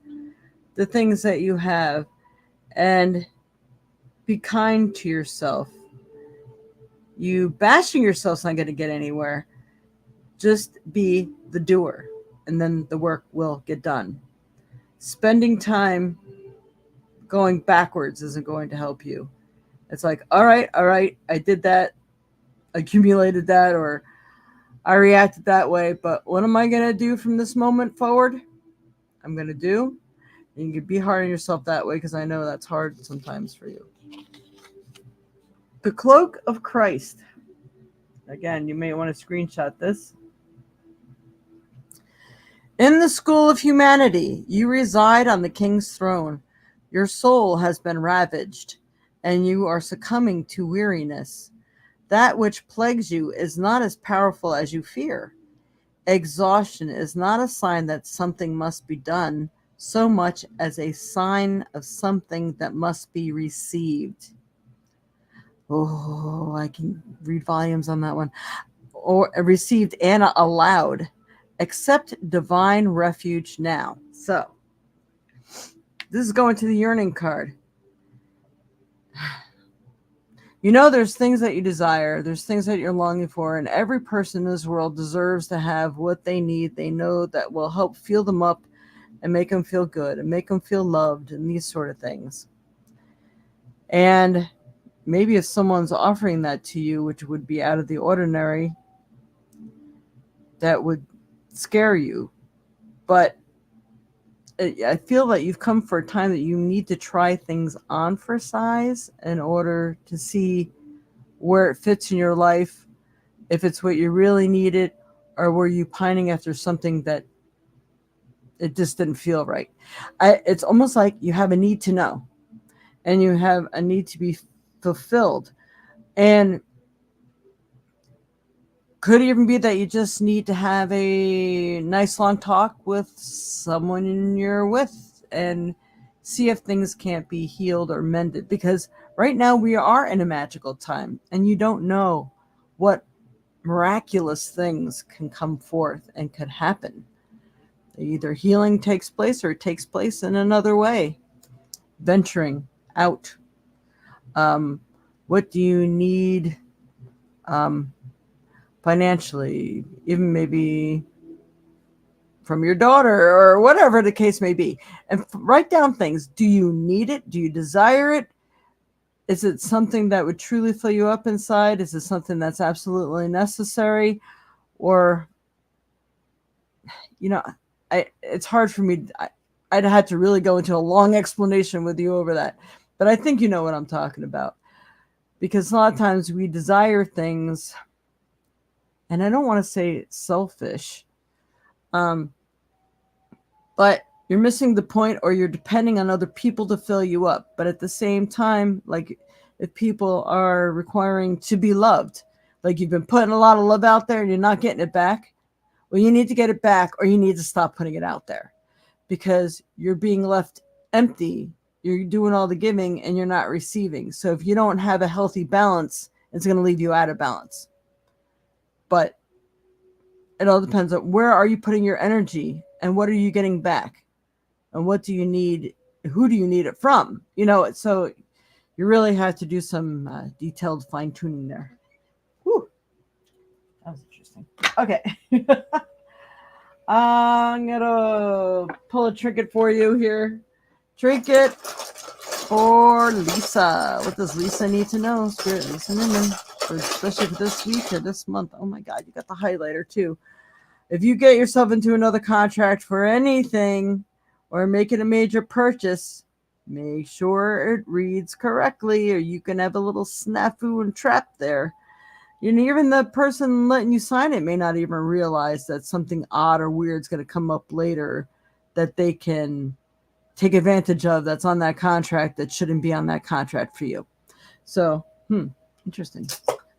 the things that you have and be kind to yourself. You bashing yourself's not going to get anywhere. Just be the doer, and then the work will get done. Spending time going backwards isn't going to help you. It's like, all right, I did that, accumulated that, or I reacted that way, but what am I going to do from this moment forward? I'm going to do. And you can be hard on yourself that way because I know that's hard sometimes for you. The cloak of Christ. Again, you may want to screenshot this. In the school of humanity, you reside on the king's throne. Your soul has been ravaged, and you are succumbing to weariness. That which plagues you is not as powerful as you fear. Exhaustion is not a sign that something must be done, so much as a sign of something that must be received. Oh, I can read volumes on that one. Or received and allowed. Accept divine refuge now. So, this is going to the yearning card. You know, there's things that you desire, there's things that you're longing for, and every person in this world deserves to have what they need. They know that will help fuel them up and make them feel good and make them feel loved and these sort of things. And maybe if someone's offering that to you, which would be out of the ordinary, that would scare you. But I feel that you've come for a time that you need to try things on for size in order to see where it fits in your life, if it's what you really needed, or were you pining after something that it just didn't feel right. It's almost like you have a need to know, and you have a need to be fulfilled. And could even be that you just need to have a nice long talk with someone you're with and see if things can't be healed or mended. Because right now we are in a magical time, and you don't know what miraculous things can come forth and could happen. Either healing takes place or it takes place in another way. Venturing out. What do you need financially? Even maybe from your daughter or whatever the case may be. And write down things. Do you need it? Do you desire it? Is it something that would truly fill you up inside? Is it something that's absolutely necessary? Or, it's hard for me. I'd had to really go into a long explanation with you over that. But I think you know what I'm talking about. Because a lot of times we desire things, and I don't want to say selfish, but you're missing the point, or you're depending on other people to fill you up. But at the same time, like if people are requiring to be loved, like you've been putting a lot of love out there and you're not getting it back, well, you need to get it back, or you need to stop putting it out there, because you're being left empty. You're doing all the giving and you're not receiving. So if you don't have a healthy balance It's going to leave you out of balance. But it all depends on where are you putting your energy and what are you getting back and what do you need, who do you need it from? So you really have to do some detailed fine tuning there. Whew. That was interesting. Okay. I'm going to pull a trinket for you here. Trinket for Lisa. What does Lisa need to know? Spirit, Lisa Newman. Especially for this week or this month. Oh my God, you got the highlighter too. If you get yourself into another contract for anything or making a major purchase, make sure it reads correctly or you can have a little snafu and trap there. Even the person letting you sign it may not even realize that something odd or weird is going to come up later that they can take advantage of that's on that contract that shouldn't be on that contract for you. So, interesting.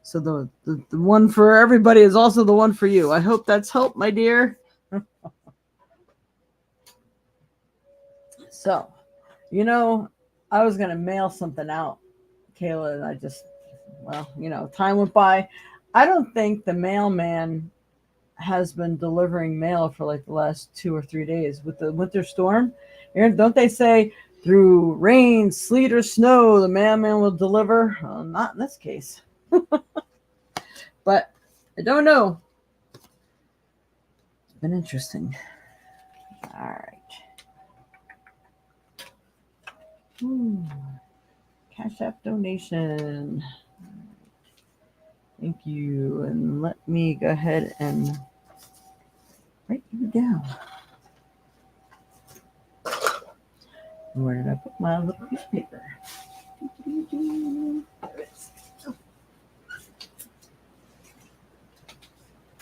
So the one for everybody is also the one for you. I hope that's helped, my dear. So, I was going to mail something out, Kayla, and I just, time went by. I don't think the mailman has been delivering mail for like the last 2 or 3 days with the winter storm. Don't they say through rain, sleet, or snow, the mailman will deliver? Well, not in this case. But I don't know. It's been interesting. All right. Cash App donation. Thank you. And let me go ahead and write you down. Where did I put my little piece of paper? There it is.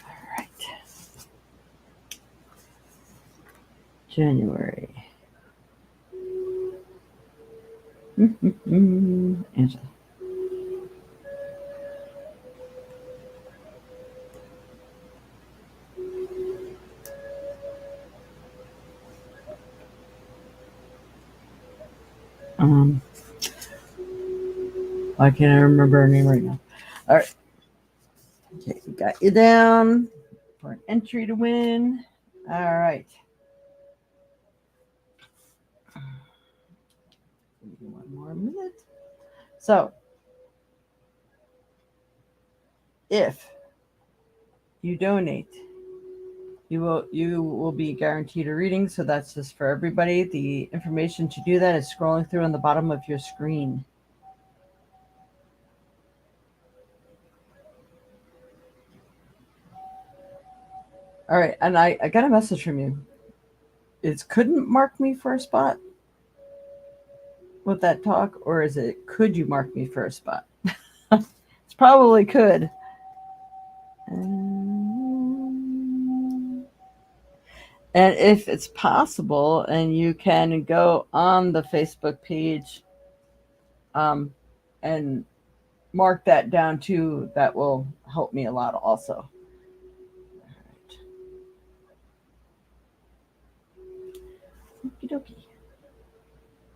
All right. January. Angela. Why can't I remember her name right now? All right. Okay, got you down for an entry to win. All right. One more minute. So, if you donate, you will be guaranteed a reading. So that's just for everybody. The information to do that is scrolling through on the bottom of your screen. All right, and I got a message from you. It couldn't mark me for a spot with that talk, or is it could you mark me for a spot? It's probably could. And if it's possible, and you can go on the Facebook page and mark that down too, that will help me a lot also. Okie dokie.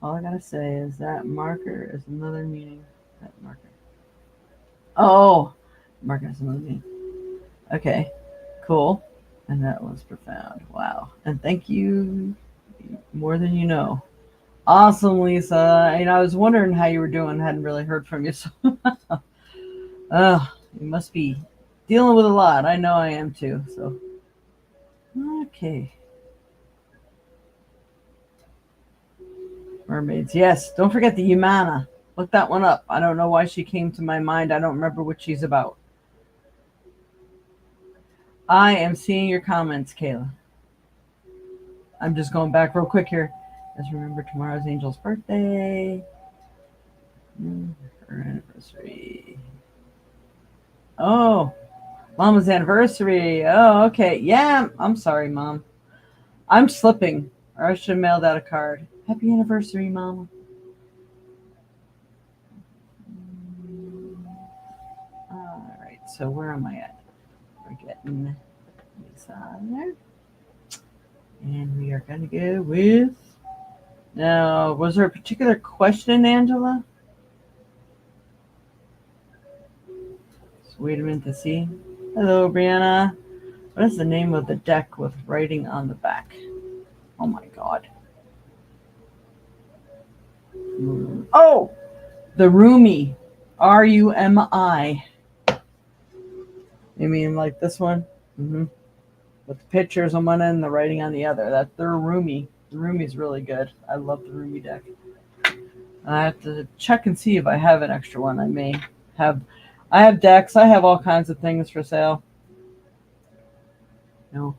All I gotta say is that marker is another meaning. That marker. Oh, marker has another meaning. Okay, cool. And that was profound. Wow. And thank you more than you know. Awesome, Lisa. I was wondering how you were doing. Hadn't really heard from you. So you must be dealing with a lot. I know I am too. So, okay. Mermaids. Yes. Don't forget the Humana. Look that one up. I don't know why she came to my mind. I don't remember what she's about. I am seeing your comments, Kayla. I'm just going back real quick here. Let's remember tomorrow's Angel's birthday. Her anniversary. Oh, Mama's anniversary. Oh, okay. Yeah, I'm sorry, Mom. I'm slipping. Or I should have mailed out a card. Happy anniversary, Mama. All right, so where am I at? We're getting this on there. And we are going to go with... Now, was there a particular question, Angela? Wait a minute to see. Hello, Brianna. What is the name of the deck with writing on the back? Oh my god. Oh! The Rumi. Rumi. You mean like this one? Mm-hmm. With the pictures on one end and the writing on the other. That's their Rumi. The Rumi's really good. I love the Rumi deck. I have to check and see if I have an extra one. I may have. I have decks. I have all kinds of things for sale. No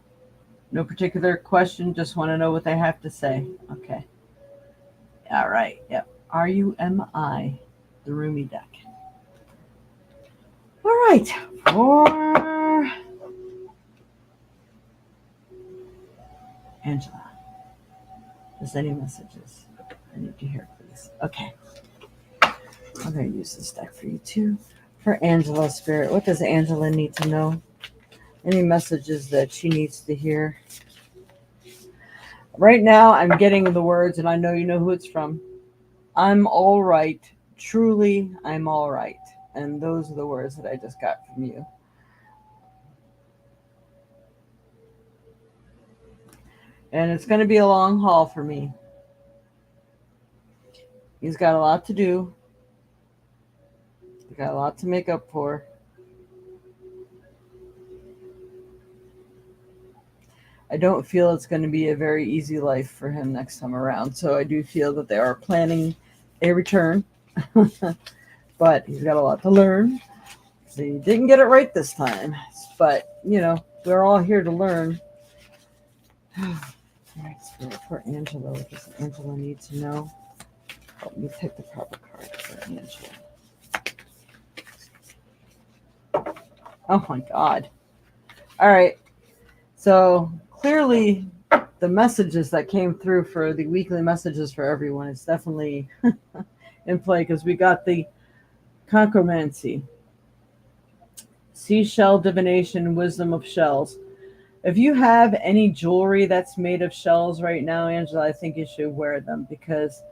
particular question. Just want to know what they have to say. Okay. All right. Yep. Rumi. The Rumi deck. All right. For Angela. Just any messages I need to hear, please. Okay. I'm going to use this deck for you too. For Angela Spirit, what does Angela need to know? Any messages that she needs to hear? Right now, I'm getting the words, and I know you know who it's from. I'm all right. Truly, I'm all right. And those are the words that I just got from you. And it's going to be a long haul for me. He's got a lot to do. He's got a lot to make up for. I don't feel it's going to be a very easy life for him next time around. So I do feel that they are planning a return. But he's got a lot to learn. So he didn't get it right this time. But, you know, we're all here to learn. All right, Spirit, for Angela, what does Angela need to know? Help me pick the proper card for Angela. Oh my God. All right. So clearly the messages that came through for the weekly messages for everyone is definitely in play, because we got the Concromancy, Seashell Divination, Wisdom of Shells. If you have any jewelry that's made of shells right now, Angela, I think you should wear them, because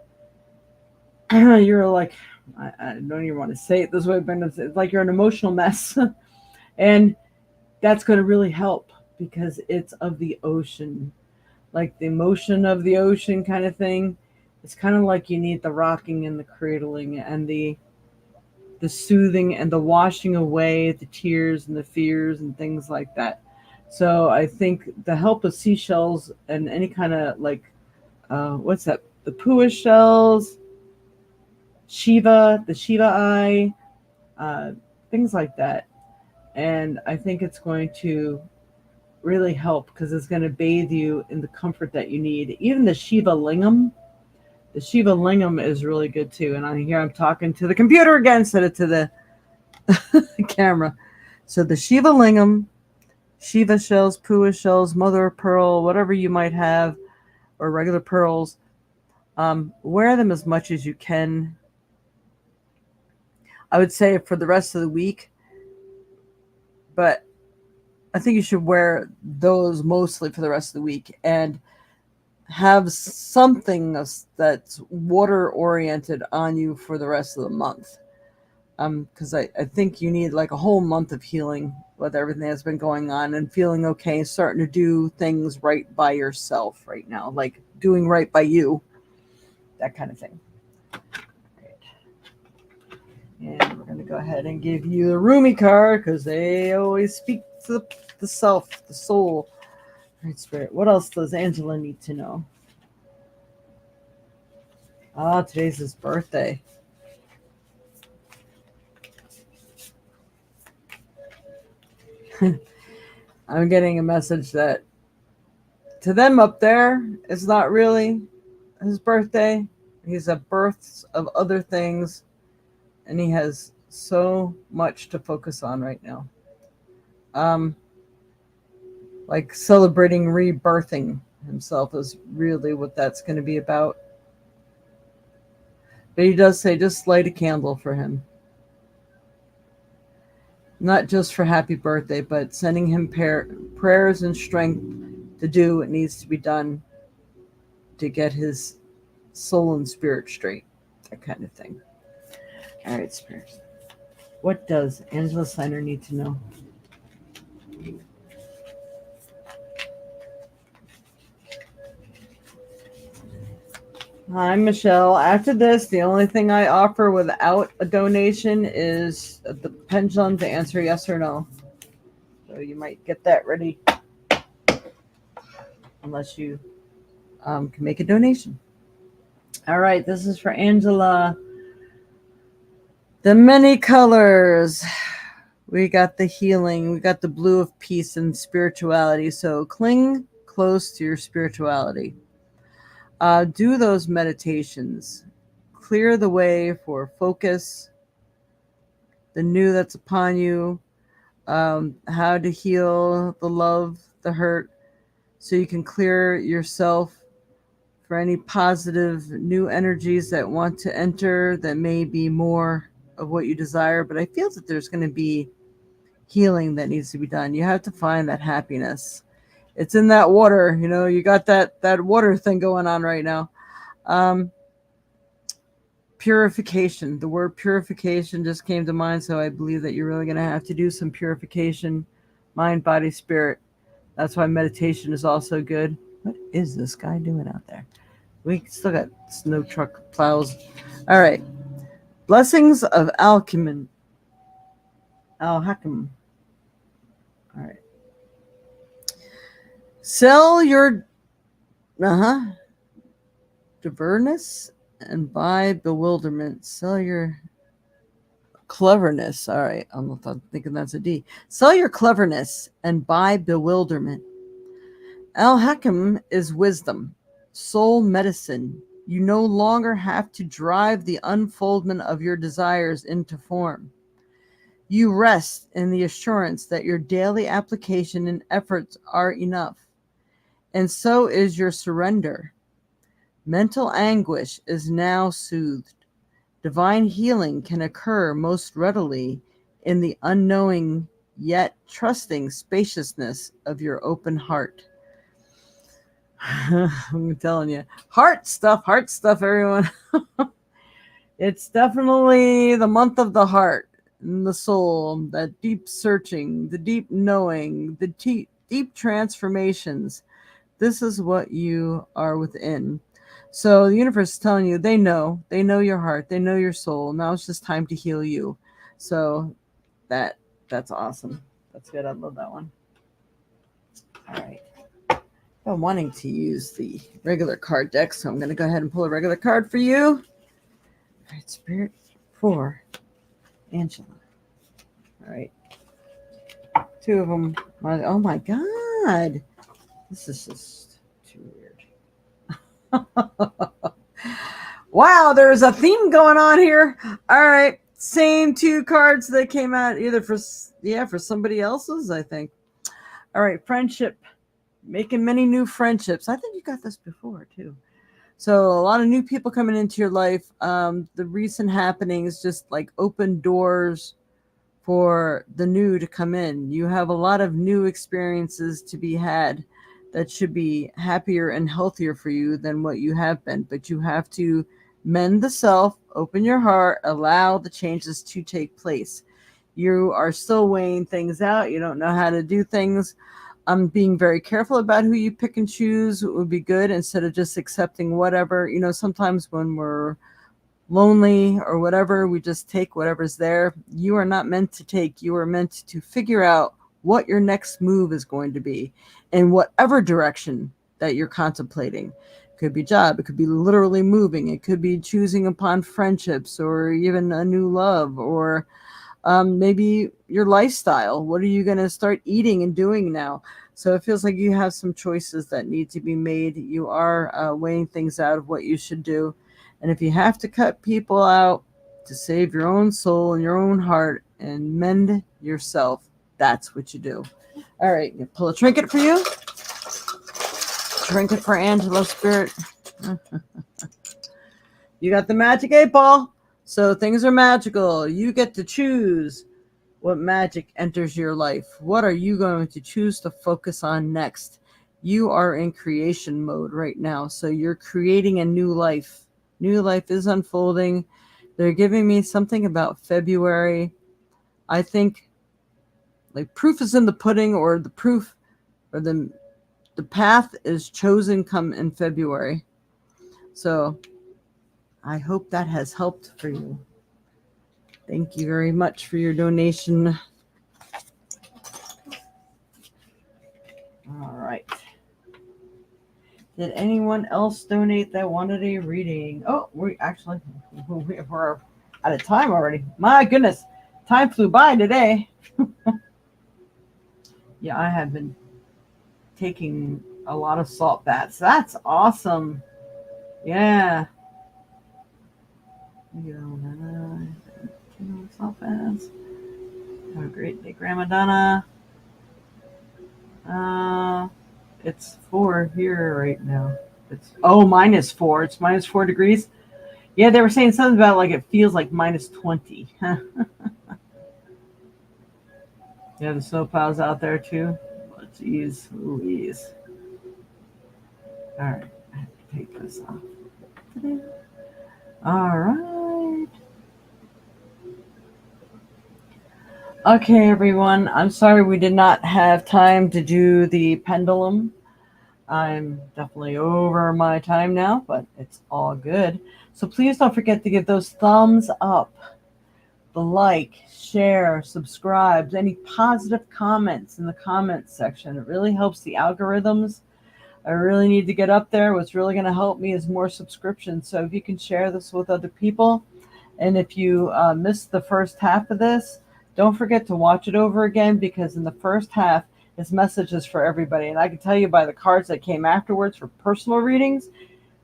you're like, I don't even want to say it this way, but it's like you're an emotional mess. And that's going to really help, because it's of the ocean, like the emotion of the ocean kind of thing. It's kind of like you need the rocking and the cradling and the soothing and the washing away the tears and the fears and things like that. So I think the help of seashells and any kind of like, what's that? The Pua shells, the Shiva eye, things like that. And I think it's going to really help, because it's going to bathe you in the comfort that you need. Even the Shiva Lingam. The Shiva Lingam is really good too. And I'm talking to the computer again instead of to the camera. So the Shiva Lingam, Shiva shells, Pua shells, mother of pearl, whatever you might have, or regular pearls, wear them as much as you can. I would say for the rest of the week, but I think you should wear those mostly for the rest of the week, and have something that's water oriented on you for the rest of the month. Because I think you need like a whole month of healing with everything that's been going on, and feeling okay, starting to do things right by yourself right now, like doing right by you, that kind of thing. Right. And we're going to go ahead and give you the Rumi card, because they always speak to the self, the soul. All right, Spirit, what else does Angela need to know? Today's his birthday. I'm getting a message that to them up there, it's not really his birthday. He's a birth of other things, and he has so much to focus on right now. Like celebrating rebirthing himself is really what that's going to be about. But he does say just light a candle for him. Not just for happy birthday, but sending him prayers and strength to do what needs to be done to get his soul and spirit straight. That kind of thing. All right, Spirit. What does Angela Steiner need to know? Hi, Michelle. After this, the only thing I offer without a donation is the pendulum to answer yes or no. So you might get that ready unless you can make a donation. All right, this is for Angela. The many colors. We got the healing. We got the blue of peace and spirituality. So cling close to your spirituality. Do those meditations. Clear the way for focus, the new that's upon you, how to heal the love, the hurt, so you can clear yourself for any positive new energies that want to enter that may be more of what you desire. But I feel that there's going to be healing that needs to be done. You have to find that happiness. It's in that water, you got that water thing going on right now. Purification. The word purification just came to mind, so I believe that you're really going to have to do some purification, mind, body, spirit. That's why meditation is also good. What is this guy doing out there? We still got snow truck plows. All right. Blessings of Alchemy. Al-Hakim. All right. Sell your diverness and buy bewilderment. Sell your cleverness. All right. I'm thinking that's a D. Sell your cleverness and buy bewilderment. Al-Hakim is wisdom, soul medicine. You no longer have to drive the unfoldment of your desires into form. You rest in the assurance that your daily application and efforts are enough. And so is your surrender. Mental anguish is now soothed. Divine healing can occur most readily in the unknowing yet trusting spaciousness of your open heart. I'm telling you, heart stuff, everyone. It's definitely the month of the heart and the soul, that deep searching, the deep knowing, the deep transformations. This is what you are within. So the universe is telling you they know your heart, they know your soul. Now it's just time to heal you. So that's awesome. That's good. I love that one. All right. I'm wanting to use the regular card deck, so I'm going to go ahead and pull a regular card for you. All right, Spirit for Angela. All right. Two of them. Oh my God. This is just too weird. Wow, there's a theme going on here. All right. Same two cards that came out either for somebody else's, I think. All right, friendship. Making many new friendships. I think you got this before too. So a lot of new people coming into your life. The recent happenings just like open doors for the new to come in. You have a lot of new experiences to be had that should be happier and healthier for you than what you have been. But you have to mend the self, open your heart, allow the changes to take place. You are still weighing things out. You don't know how to do things. Being very careful about who you pick and choose would be good instead of just accepting whatever. Sometimes when we're lonely or whatever, we just take whatever's there. You are not meant to take. You are meant to figure out what your next move is going to be in whatever direction that you're contemplating. It could be job. It could be literally moving. It could be choosing upon friendships or even a new love or maybe your lifestyle. What are you going to start eating and doing now? So it feels like you have some choices that need to be made. You are weighing things out of what you should do. And if you have to cut people out to save your own soul and your own heart and mend yourself, that's what you do. All right, you pull a trinket for you. Trinket for Angela Spirit. You got the magic 8-ball. So things are magical. You get to choose what magic enters your life. What are you going to choose to focus on next? You are in creation mode right now. So you're creating a new life. New life is unfolding. They're giving me something about February. I think like proof is in the pudding, or the proof or the path is chosen come in February. So I hope that has helped for you. Thank you very much for your donation. All right. Did anyone else donate that wanted a reading? Oh, we're out of time already. My goodness, time flew by today. Yeah, I have been taking a lot of salt baths. That's awesome. Yeah. Salt baths. Have a great day, Grandma Donna. It's 4 here right now. It's -4. It's -4 degrees. Yeah, they were saying something about like it feels like -20. Yeah, the snowplows out there too. Oh, geez, Louise. All right, I have to take this off. All right. Okay, everyone. I'm sorry we did not have time to do the pendulum. I'm definitely over my time now, but it's all good. So please don't forget to give those thumbs up, the like, share, subscribe, any positive comments in the comments section. It really helps the algorithms. I really need to get up there. What's really going to help me is more subscriptions. So if you can share this with other people, and if you missed the first half of this, don't forget to watch it over again, because in the first half is messages for everybody. And I can tell you by the cards that came afterwards for personal readings,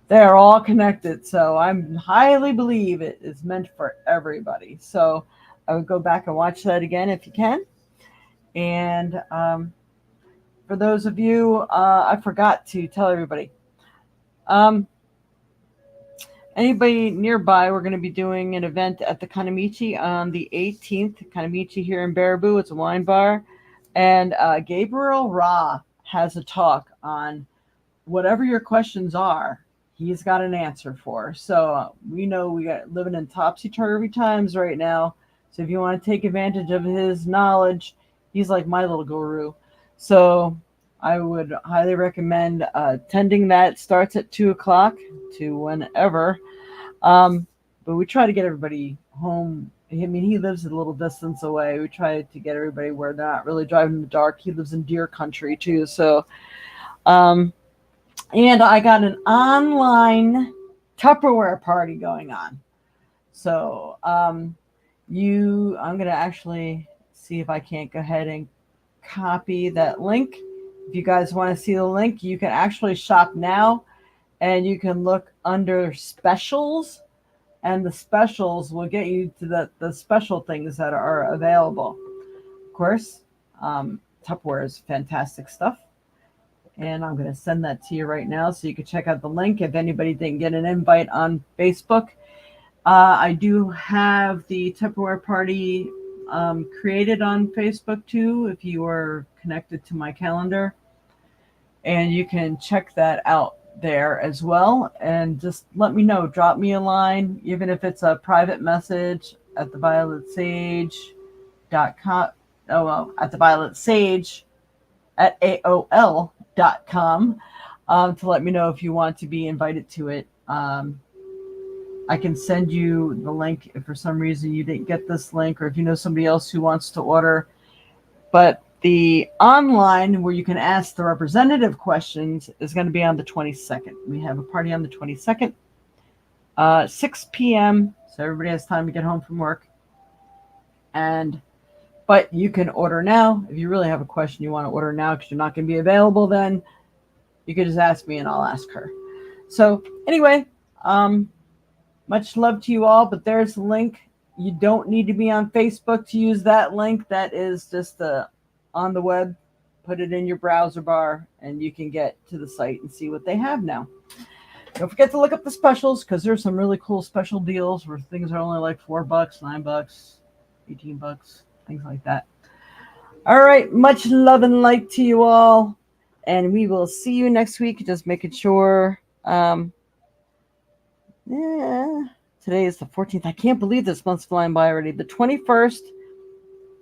they are all connected. So I highly believe it is meant for everybody. So I would go back and watch that again if you can. And for those of you, I forgot to tell everybody. Anybody nearby, we're going to be doing an event at the Kanamichi on the 18th. Kanamichi here in Baraboo. It's a wine bar. And Gabriel Ra has a talk on whatever your questions are, he's got an answer for. So we know we got living in topsy-turvy times right now. So if you want to take advantage of his knowledge, he's like my little guru. So I would highly recommend attending that. Starts at 2:00 to whenever. But we try to get everybody home. I mean, he lives a little distance away. We try to get everybody where they're not really driving in the dark. He lives in deer country too. So, and I got an online Tupperware party going on. So, I'm going to actually see if I can't go ahead and copy that link. If you guys want to see the link, you can actually shop now, and you can look under specials, and the specials will get you to the special things that are available. Of course, Tupperware is fantastic stuff. And I'm going to send that to you right now so you can check out the link if anybody didn't get an invite on Facebook. I do have the Tupperware party created on Facebook too, if you are connected to my calendar. And you can check that out there as well. And just let me know. Drop me a line, even if it's a private message at thevioletsage.com. Oh, well, at thevioletsage@aol.com to let me know if you want to be invited to it. I can send you the link if for some reason you didn't get this link, or if you know somebody else who wants to order. But the online where you can ask the representative questions is going to be on the 22nd. We have a party on the 22nd, 6 p.m. So everybody has time to get home from work. But you can order now. If you really have a question you want to order now because you're not going to be available then, you can just ask me and I'll ask her. So anyway, much love to you all, but there's the link. You don't need to be on Facebook to use that link. That is just on the web. Put it in your browser bar and you can get to the site and see what they have now. Don't forget to look up the specials, because there's some really cool special deals where things are only like $4, $9, $18, things like that. All right. Much love and light to you all. And we will see you next week. Just making sure. Today is the 14th. I can't believe this month's flying by already. The 21st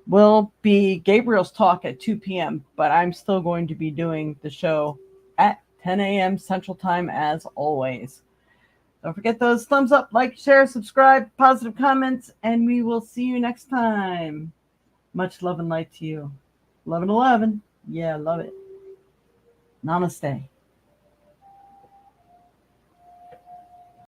will be Gabriel's talk at 2 p.m., but I'm still going to be doing the show at 10 a.m. Central Time as always. Don't forget those thumbs up, like, share, subscribe, positive comments, and we will see you next time. Much love and light to you. 11:11. Yeah, love it. Namaste.